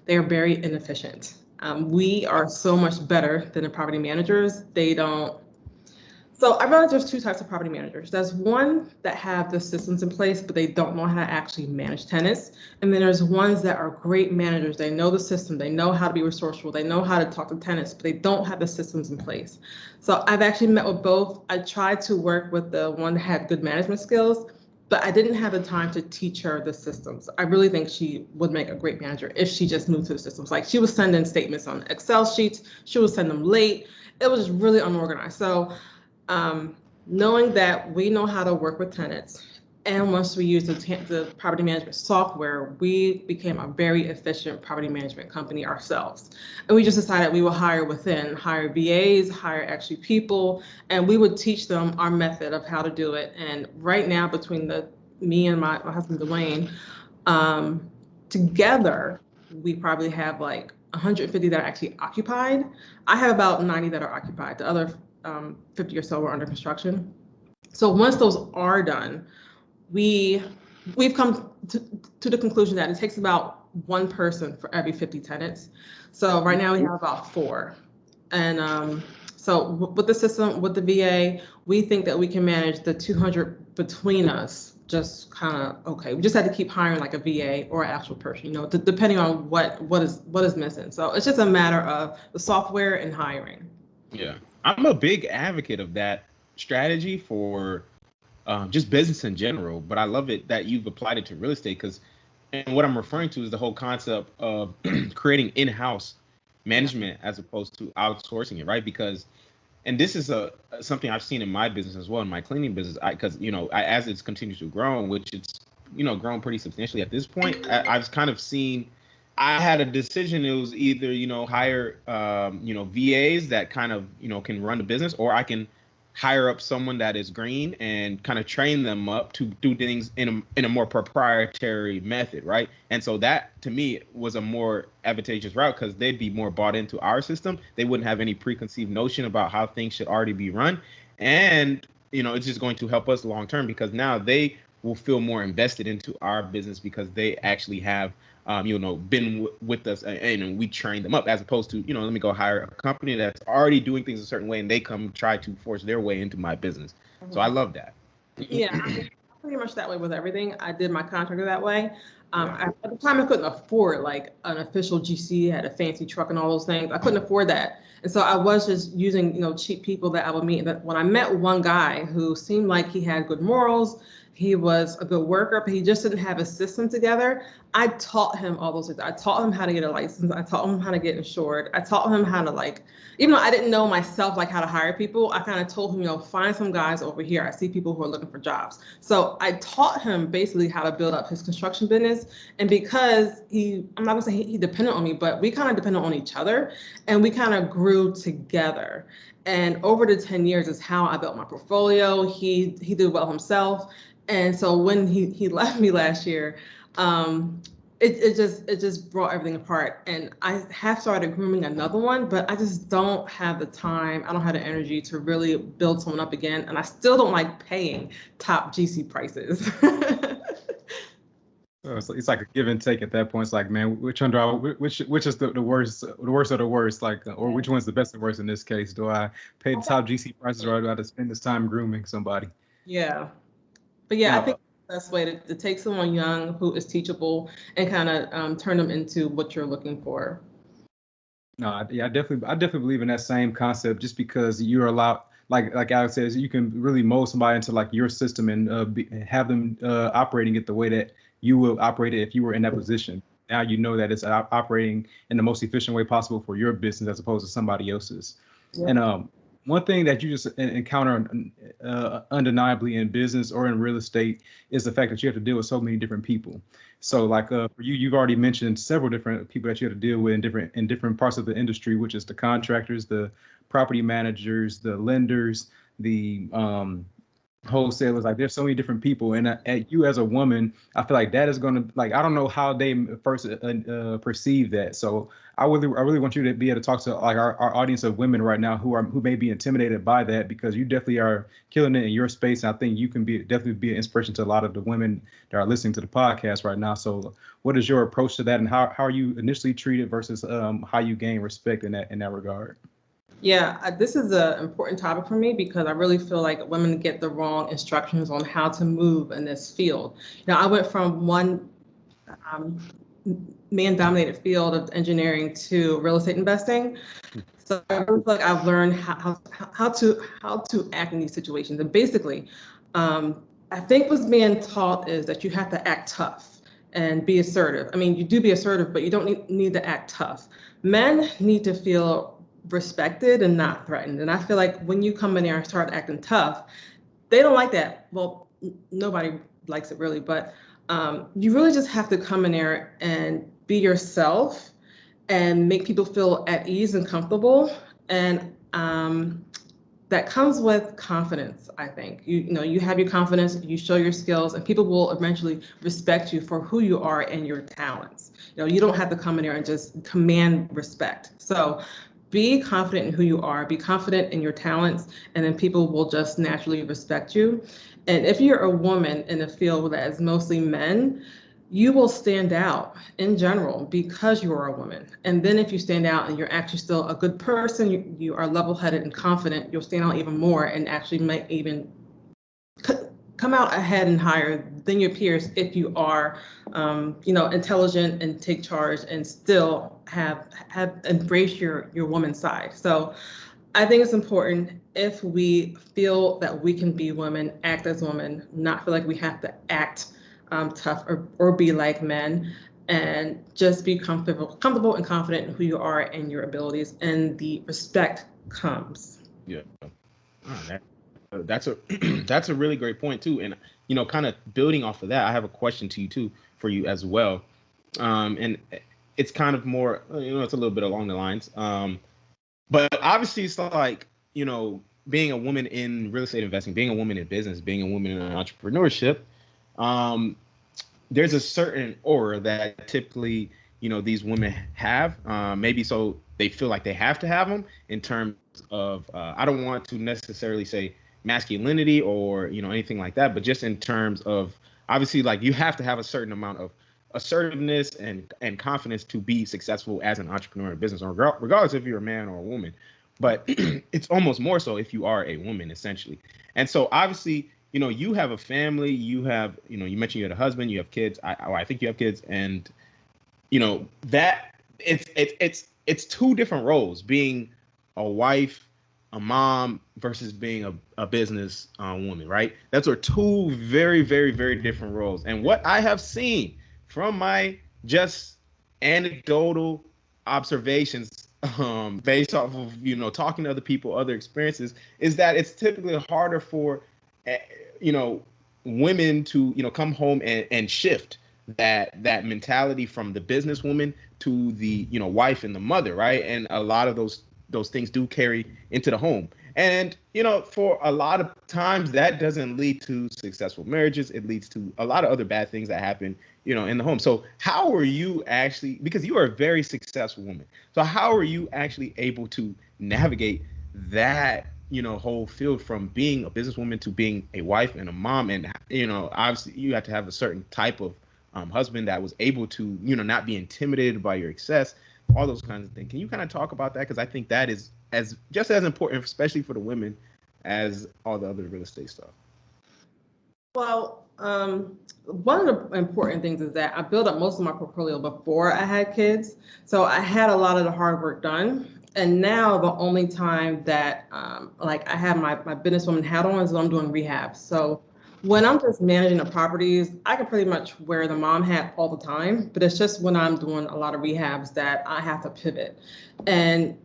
they are very inefficient. We are so much better than the property managers. They don't. So I realize there's 2 types of property managers. There's one that have the systems in place, but they don't know how to actually manage tenants. And then there's ones that are great managers. They know the system, they know how to be resourceful, they know how to talk to tenants, but they don't have the systems in place. So I've actually met with both. I tried to work with the one that had good management skills, but I didn't have the time to teach her the systems. I really think she would make a great manager if she just moved to the systems. Like, she was sending statements on Excel sheets, she would send them late. It was just really unorganized. So knowing that we know how to work with tenants, and once we use the property management software, we became a very efficient property management company ourselves. And we just decided we will hire VAs, hire actually people, and we would teach them our method of how to do it. And right now, between me and my husband, Dwayne, together, we probably have like 150 that are actually occupied. I have about 90 that are occupied. The other 50 or so are under construction. So once those are done, we've come to the conclusion that it takes about 1 person for every 50 tenants. So right now we have about 4. And so with the system, with the VA, we think that we can manage the 200 between us. Just kind of okay. We just had to keep hiring like a VA or an actual person, depending on what is missing. So it's just a matter of the software and hiring. Yeah, I'm a big advocate of that strategy for just business in general, but I love it that you've applied it to real estate, because, and what I'm referring to is the whole concept of creating in-house management as opposed to outsourcing it, right? Because, and this is something I've seen in my business as well, in my cleaning business, because as it continues to grow, which it's grown pretty substantially at this point. I've kind of seen. I had a decision. It was either hire VAs that kind of can run the business, or I can hire up someone that is green and kind of train them up to do things in a more proprietary method, right? And so that to me was a more advantageous route because they'd be more bought into our system. They wouldn't have any preconceived notion about how things should already be run, and it's just going to help us long term because now they will feel more invested into our business because they actually have been with us and we train them up as opposed to, let me go hire a company that's already doing things a certain way and they come try to force their way into my business. So I love that. Yeah, I mean, I'm pretty much that way with everything. I did my contractor that way. At the time, I couldn't afford like an official GC, had a fancy truck and all those things. I couldn't afford that. And so I was just using, cheap people that I would meet. That when I met one guy who seemed like he had good morals, he was a good worker, but he just didn't have a system together. I taught him all those things. I taught him how to get a license. I taught him how to get insured. I taught him how to even though I didn't know myself how to hire people, I kind of told him, find some guys over here. I see people who are looking for jobs. So I taught him basically how to build up his construction business. And because I'm not gonna say he depended on me, but we kind of depended on each other and we kind of grew together. And over the 10 years is how I built my portfolio. He did well himself. And so when he left me last year, it just brought everything apart. And I have started grooming another one, but I just don't have the time. I don't have the energy to really build someone up again. And I still don't like paying top GC prices. It's like a give and take at that point. It's like, man, which is the worst of the worst? Or which one's the best and worst in this case? Do I pay the top GC prices or do I have to spend this time grooming somebody? Yeah. But yeah, I think the best way to take someone young who is teachable and kind of turn them into what you're looking for. No, yeah, I definitely believe in that same concept. Just because you're allowed, like Alex says, you can really mold somebody into your system and have them operating it the way that you will operate it if you were in that position. Now you know that it's operating in the most efficient way possible for your business as opposed to somebody else's. Yep. And one thing that you just encounter undeniably in business or in real estate is the fact that you have to deal with so many different people. So for you, you've already mentioned several different people that you have to deal with in different parts of the industry, which is the contractors, the property managers, the lenders, the wholesalers. There's so many different people, and at you as a woman, I feel like that is going to I don't know how they first perceive that. So I really want you to be able to talk to our audience of women right now who may be intimidated by that, because you definitely are killing it in your space. And I think you can definitely be an inspiration to a lot of the women that are listening to the podcast right now. So what is your approach to that, and how are you initially treated versus how you gain respect in that regard? Yeah, this is an important topic for me because I really feel like women get the wrong instructions on how to move in this field. I went from one man-dominated field of engineering to real estate investing. So I feel like I've learned how to act in these situations. And basically, I think what's being taught is that you have to act tough and be assertive. I mean, you do be assertive, but you don't need to act tough. Men need to feel respected and not threatened. And I feel like when you come in there and start acting tough, they don't like that. Well, nobody likes it really, but you really just have to come in there and be yourself and make people feel at ease and comfortable. And that comes with confidence, I think. You have your confidence, you show your skills, and people will eventually respect you for who you are and your talents. You don't have to come in there and just command respect. So be confident in who you are, be confident in your talents, and then people will just naturally respect you. And if you're a woman in a field that is mostly men, you will stand out in general because you are a woman. And then if you stand out and you're actually still a good person, you are level-headed and confident, you'll stand out even more and actually might even come out ahead and higher than your peers if you are, intelligent and take charge and still have embrace your woman side. So I think it's important if we feel that we can be women, act as women, not feel like we have to act tough or be like men, and just be comfortable and confident in who you are and your abilities, and the respect comes. Yeah. That's a that's a really great point too. And kind of building off of that, I have a question to you too for you as well. And it's kind of more, it's a little bit along the lines. But obviously, it's like, being a woman in real estate investing, being a woman in business, being a woman in entrepreneurship, there's a certain aura that typically, these women have. Maybe so they feel like they have to have them in terms of, I don't want to necessarily say masculinity or, anything like that, but just in terms of, obviously, like, you have to have a certain amount of assertiveness and confidence to be successful as an entrepreneur in business, or regardless if you're a man or a woman. But it's almost more so if you are a woman, essentially. And so obviously, you have a family, you have, you mentioned you had a husband, you have kids. I think you have kids, and that it's two different roles: being a wife, a mom, versus being a business woman, right? Those are two very, very, very different roles. And what I have seen from my just anecdotal observations, based off of talking to other people, other experiences, is that it's typically harder for women to come home and shift that mentality from the businesswoman to the wife and the mother, right? And a lot of those things do carry into the home. And for a lot of times that doesn't lead to successful marriages. It leads to a lot of other bad things that happen in the home. So how are you actually, because you are a very successful woman, so how are you actually able to navigate that whole field from being a businesswoman to being a wife and a mom? And obviously you have to have a certain type of husband that was able to not be intimidated by your success, all those kinds of things. Can you kind of talk about that? Because I think that is just as important, especially for the women, as all the other real estate stuff. Well, one of the important things is that I built up most of my portfolio before I had kids. So I had a lot of the hard work done. And now the only time that like I have my businesswoman hat on is when I'm doing rehab. So when I'm just managing the properties, I can pretty much wear the mom hat all the time, but it's just when I'm doing a lot of rehabs that I have to pivot. And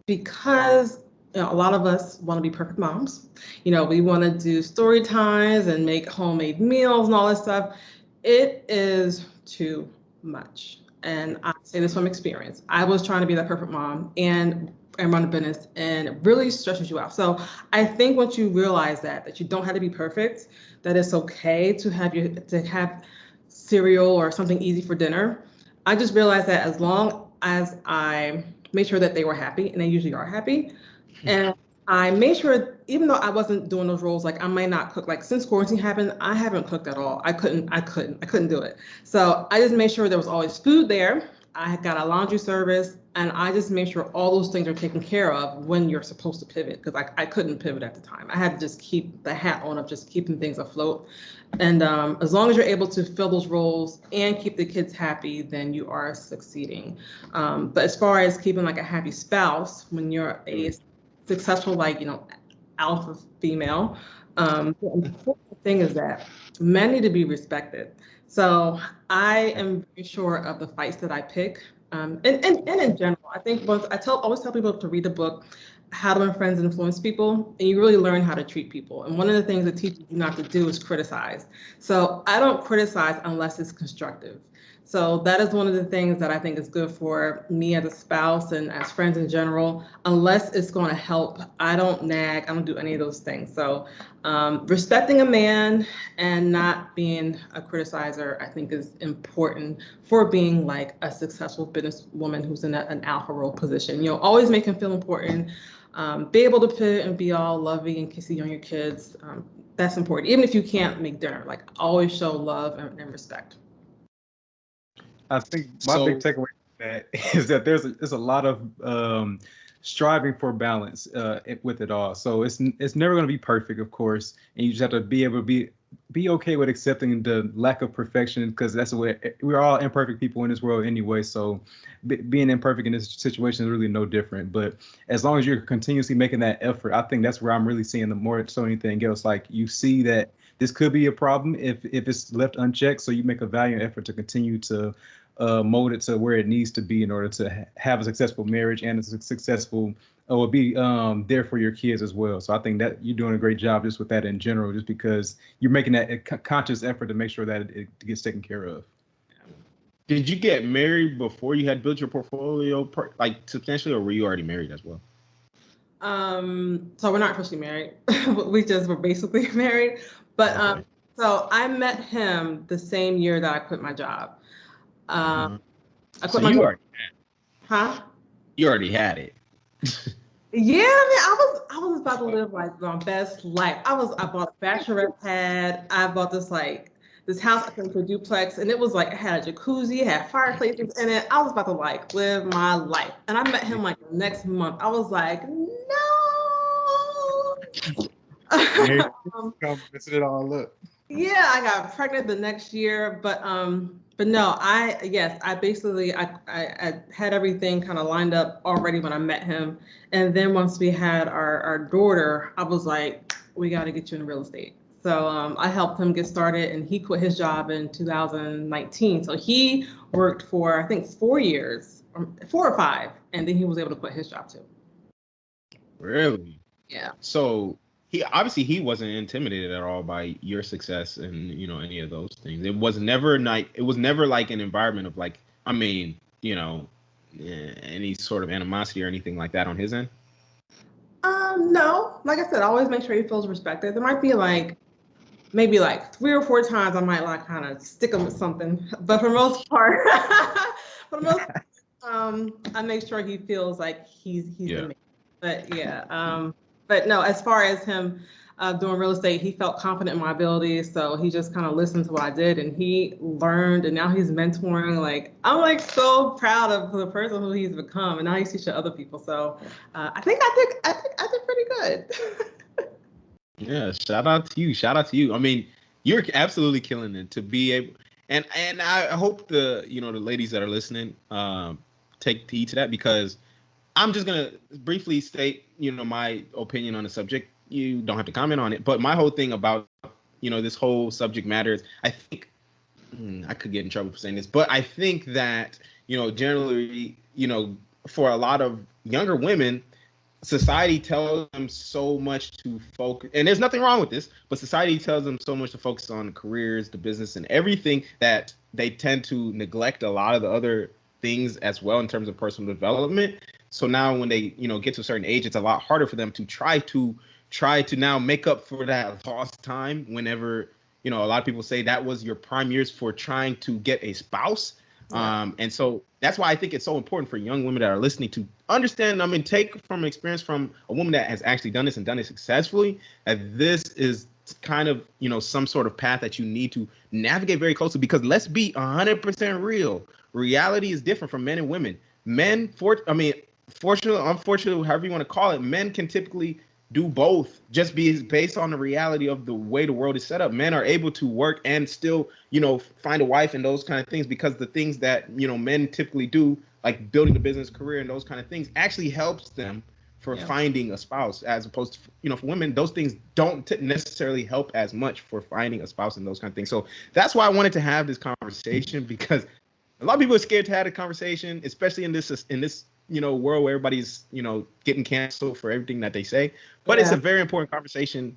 because a lot of us want to be perfect moms, we want to do story times and make homemade meals and all this stuff. It is too much. And I say this from experience. I was trying to be that perfect mom and run a business, and it really stresses you out. So I think once you realize that you don't have to be perfect, that it's okay to have cereal or something easy for dinner. I just realized that as long as I made sure that they were happy, and they usually are happy, and I made sure, even though I wasn't doing those roles, like I might not cook, like since quarantine happened, I haven't cooked at all. I couldn't do it. So I just made sure there was always food there. I got a laundry service, and I just made sure all those things are taken care of when you're supposed to pivot, because I couldn't pivot at the time. I had to just keep the hat on of just keeping things afloat. And as long as you're able to fill those roles and keep the kids happy, then you are succeeding. But as far as keeping like a happy spouse, when you're a successful, like, alpha female, the important thing is that men need to be respected. So I am very sure of the fights that I pick. And in general, I think always tell people to read the book, How to Win Friends and Influence People, and you really learn how to treat people. And one of the things that teaches you not to do is criticize. So I don't criticize unless it's constructive. So that is one of the things that I think is good for me as a spouse and as friends in general. Unless it's going to help, I don't nag, I don't do any of those things. So respecting a man and not being a criticizer, I think, is important for being like a successful businesswoman who's in an alpha role position. Always make him feel important, be able to pivot and be all loving and kissy on your kids. That's important. Even if you can't make dinner, like always show love and respect. I think my big takeaway from that is that there's a lot of striving for balance with it all. So it's never going to be perfect, of course, and you just have to be able to be okay with accepting the lack of perfection, because that's the way we're all imperfect people in this world anyway. So being imperfect in this situation is really no different. But as long as you're continuously making that effort, I think that's where I'm really seeing the more so anything else. Like, you see that this could be a problem if it's left unchecked. So you make a valiant effort to continue to mold it to where it needs to be in order to have a successful marriage and a successful or be there for your kids as well. So I think that you're doing a great job just with that in general, just because you're making that a conscious effort to make sure that it gets taken care of. Did you get married before you had built your portfolio, like substantially, or were you already married as well? So we're not officially married. We just were basically married. But Okay. so I met him the same year that I quit my job. I So quit my you job. already Huh? you already had it. Yeah, I was about to live like my best life. I bought a bachelorette pad. I bought this house up into a duplex, and it was like it had a jacuzzi, it had fireplaces in it. I was about to like live my life. And I met him like the next month. I was like, no. Come visit it all up. Yeah, I got pregnant the next year, but no, I basically I had everything kind of lined up already when I met him, and then once we had our daughter, I was like, we got to get you in real estate. So I helped him get started, and he quit his job in 2019. So he worked for I think 4 years, 4 or 5, and then he was able to quit his job too. Really? Yeah. So he wasn't intimidated at all by your success and any of those things. It was never like an environment of like, any sort of animosity or anything like that on his end. No, like I said, I always make sure he feels respected. There might be like maybe like 3 or 4 times I might like kind of stick him with something, but for the most part, I make sure he feels like he's the man. But yeah, but no, as far as him doing real estate, he felt confident in my abilities, so he just kind of listened to what I did, and he learned, and now he's mentoring. Like I'm like so proud of the person who he's become, and now he's teaching other people. So I think I did pretty good. Yeah, shout out to you. Shout out to you. I mean, you're absolutely killing it to be able, and I hope the ladies that are listening take heed to that, because I'm just gonna briefly state my opinion on the subject. You don't have to comment on it, but my whole thing about this whole subject matter is, I think I could get in trouble for saying this, but I think that generally for a lot of younger women, society tells them so much to focus, and there's nothing wrong with this, but society tells them so much to focus on careers, the business, and everything, that they tend to neglect a lot of the other things as well in terms of personal development. So now when they get to a certain age, it's a lot harder for them to try to now make up for that lost time. Whenever a lot of people say that was your prime years for trying to get a spouse. And so that's why I think it's so important for young women that are listening to understand, take from experience from a woman that has actually done this and done it successfully, that this is kind of, some sort of path that you need to navigate very closely, because let's be 100% real. Reality is different from men and women. Fortunately, unfortunately, however you want to call it, men can typically do both, just based on the reality of the way the world is set up. Men are able to work and still, find a wife and those kind of things, because the things that, men typically do, like building a business career and those kind of things, actually helps them for finding a spouse, as opposed to, for women, those things don't necessarily help as much for finding a spouse and those kind of things. So that's why I wanted to have this conversation, because a lot of people are scared to have a conversation, especially in this world where everybody's, getting canceled for everything that they say. But it's a very important conversation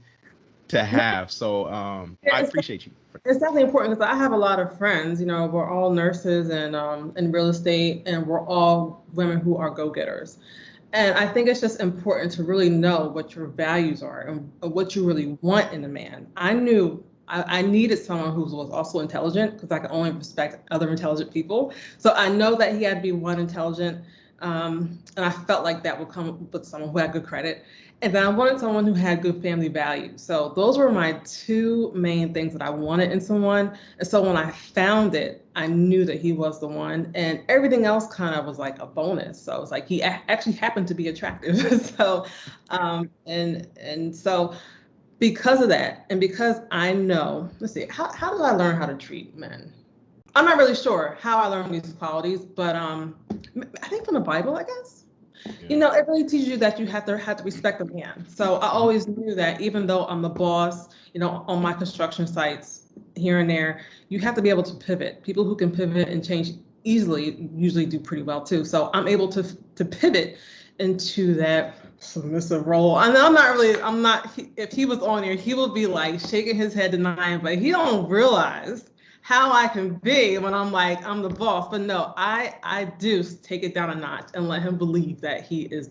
to have. So I appreciate you. It's definitely important, because I have a lot of friends, we're all nurses and in real estate, and we're all women who are go-getters. And I think it's just important to really know what your values are and what you really want in a man. I knew I needed someone who was also intelligent, because I can only respect other intelligent people. So I know that he had to be one, intelligent, and I felt like that would come with someone who had good credit. And then I wanted someone who had good family values. So those were my 2 main things that I wanted in someone. And so when I found it, I knew that he was the one, and everything else kind of was like a bonus. So it's like he actually happened to be attractive. So, and so because of that, and because I know, let's see, how did I learn how to treat men? I'm not really sure how I learned these qualities, but I think from the Bible, I guess. Yeah. It really teaches you that you have to respect a man. So I always knew that, even though I'm the boss, on my construction sites here and there, you have to be able to pivot. People who can pivot and change easily usually do pretty well too. So I'm able to pivot into that submissive role. And I'm not, if he was on there, he would be like shaking his head denying, but he don't realize how I can be when I'm like, I'm the boss. But no, I do take it down a notch and let him believe that he is.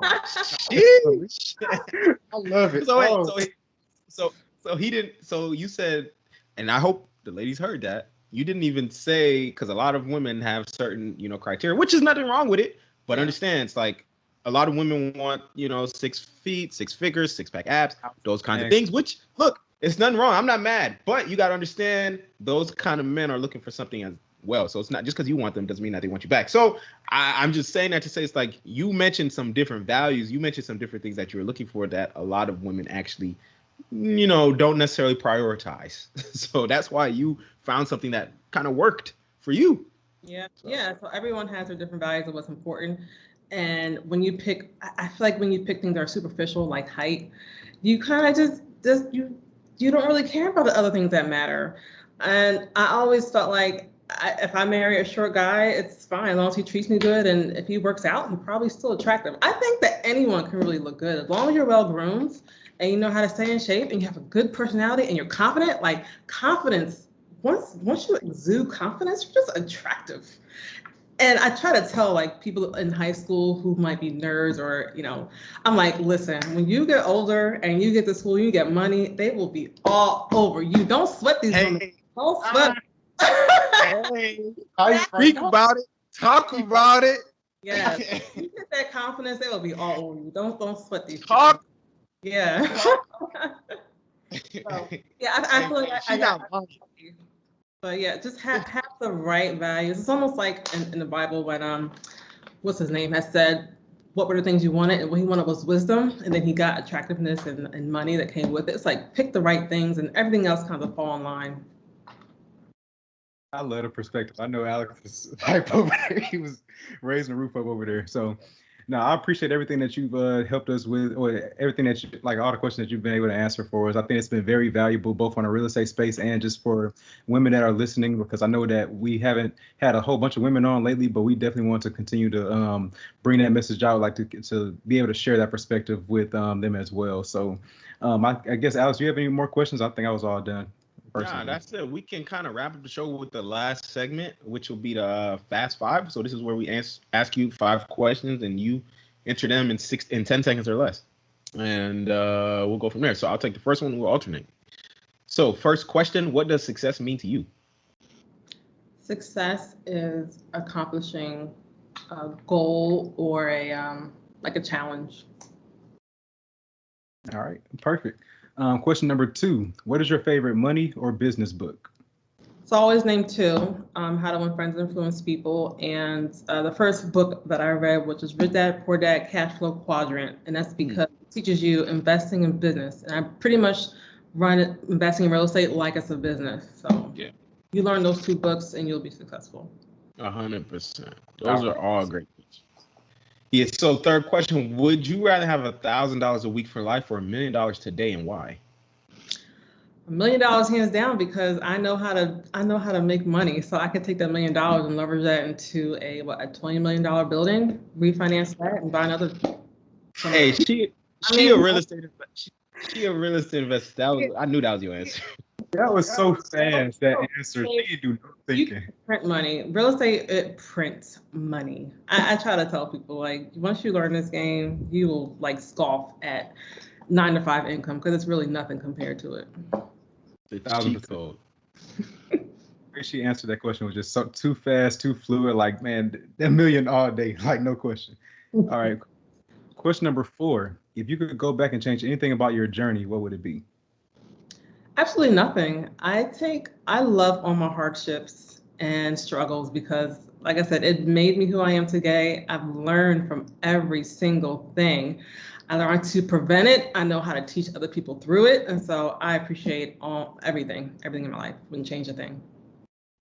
Sheesh. I love it. So wait, Oh. so he didn't. So you said, and I hope the ladies heard that. You didn't even say, because a lot of women have certain, criteria, which is nothing wrong with it. But Yeah. understand, it's like a lot of women want, 6 feet, 6 figures, 6-pack abs, those kinds of things. Which, look, it's nothing wrong. I'm not mad, but you got to understand, those kind of men are looking for something as well. So it's not just because you want them doesn't mean that they want you back. So I'm just saying that to say, it's like you mentioned some different values. You mentioned some different things that you were looking for that a lot of women actually, don't necessarily prioritize. So that's why you found something that kind of worked for you. Yeah, yeah. So everyone has their different values of what's important. And when you pick, I feel like when you pick things that are superficial, like height, you kind of just you don't really care about the other things that matter. And I always felt like if I marry a short guy, it's fine as long as he treats me good, and if he works out, he's probably still attractive. I think that anyone can really look good as long as you're well groomed and you know how to stay in shape and you have a good personality and you're confident. Like confidence, once you exude confidence, you're just attractive. And I try to tell like people in high school who might be nerds or, I'm like, listen, when you get older and you get to school, you get money, they will be all over you. Don't sweat these women. Don't sweat. Hey, speak about it. Talk about it. Yeah. You get that confidence, they will be all over you. Don't sweat these Talk. people. Yeah. So, yeah, I feel like I got lucky. But yeah, just have the right values. It's almost like in the Bible when what's his name has said, what were the things you wanted? And what he wanted was wisdom, and then he got attractiveness and money that came with it. It's like pick the right things and everything else kind of fall in line. I love the perspective. I know Alex is hype over there. He was raising the roof up over there. So, no, I appreciate everything that you've helped us with, or everything that you like, all the questions that you've been able to answer for us. I think it's been very valuable, both on the real estate space and just for women that are listening, because I know that we haven't had a whole bunch of women on lately, but we definitely want to continue to bring that message out, like to be able to share that perspective with them as well. So, I guess, Alex, do you have any more questions? I think I was all done. Nah, that's it. We can kind of wrap up the show with the last segment, which will be the Fast Five. So this is where we ask you 5 questions and you answer them in 10 seconds or less, and we'll go from there. So I'll take the first one. We'll alternate. So first question: what does success mean to you? Success is accomplishing a goal or like a challenge. All right, perfect. Question number 2: what is your favorite money or business book? It's always named 2, How to Win Friends and Influence People. And the first book that I read, which is Rich Dad, Poor Dad, Cash Flow Quadrant. And that's because it teaches you investing in business. And I pretty much run investing in real estate like it's a business. So yeah, you learn those 2 books and you'll be successful. 100%. Those are all great questions. Yeah. So third question: would you rather have $1,000 a week for life or $1 million today, and why? $1 million hands down, because I know how to make money. So I could take that $1 million and leverage that into a $20 million building, refinance that, and buy another. Hey, she a real estate investor. I knew that was your answer. That was so fast, that answer. She didn't do no thinking. You print money. Real estate, it prints money. I try to tell people, like, once you learn this game, you will like scoff at 9 to 5 income, because it's really nothing compared to it. The cheat code. She answered that question was just so too fast, too fluid. Like, man, that million all day, like no question. All right. Question number 4: if you could go back and change anything about your journey, what would it be? Absolutely nothing. I love all my hardships and struggles because, like I said, it made me who I am today. I've learned from every single thing. I learned to prevent it. I know how to teach other people through it. And so I appreciate everything in my life. Wouldn't change a thing.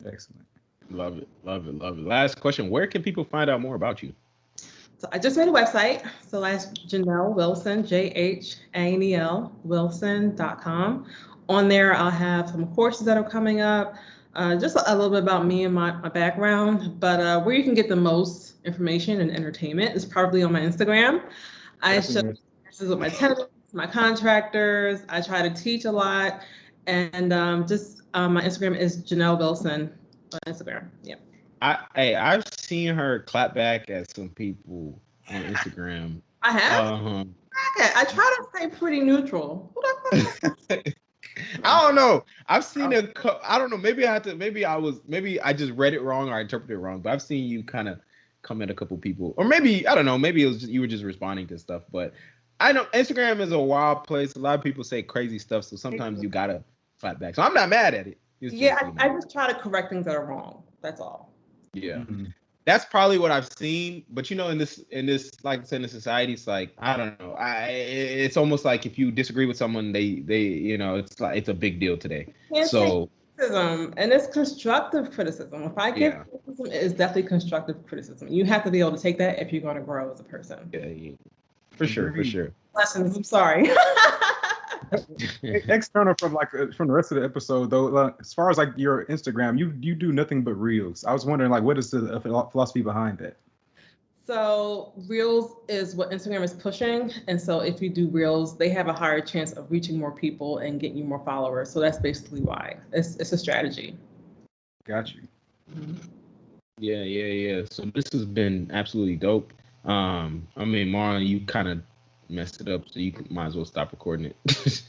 Excellent. Love it. Love it. Love it. Last question: where can people find out more about you? So I just made a website. So that's Jhanel Wilson, Jhanel Wilson.com. On there, I'll have some courses that are coming up, Just a little bit about me and my background, but where you can get the most information and entertainment is probably on my Instagram. I show Definitely. experiences with my tenants, my contractors. I try to teach a lot, and my Instagram is Jhanel Wilson on Instagram. Yeah. I've seen her clap back at some people on Instagram. I have. Okay, I try to stay pretty neutral. Who the fuck- I don't know. I've seen I don't know. Maybe I had to. Maybe I just read it wrong or I interpreted it wrong. But I've seen you kind of come at a couple people, or maybe I don't know. Maybe it was you were just responding to stuff. But I know Instagram is a wild place. A lot of people say crazy stuff, so sometimes you gotta clap back. So I'm not mad at it. It's Yeah, just, I just try to correct things that are wrong. That's all. yeah. Mhm. That's probably what I've seen, but in this, like I said, in the society, it's like I don't know. It's almost like if you disagree with someone, they it's like it's a big deal today. Can't take So criticism, and it's constructive criticism. If I give yeah, criticism, it is definitely constructive criticism. You have to be able to take that if you're going to grow as a person. yeah, for sure, for Agreed. sure. Lessons. I'm sorry. External from from the rest of the episode though, as far as like your Instagram, you do nothing but reels. I was wondering like what is the philosophy behind that? So Reels is what Instagram is pushing, and so if you do Reels, they have a higher chance of reaching more people and getting you more followers. So that's basically why. It's a strategy. Got you. Yeah. So this has been absolutely dope. I mean, Marlon, you kind of messed it up, so you might as well stop recording it.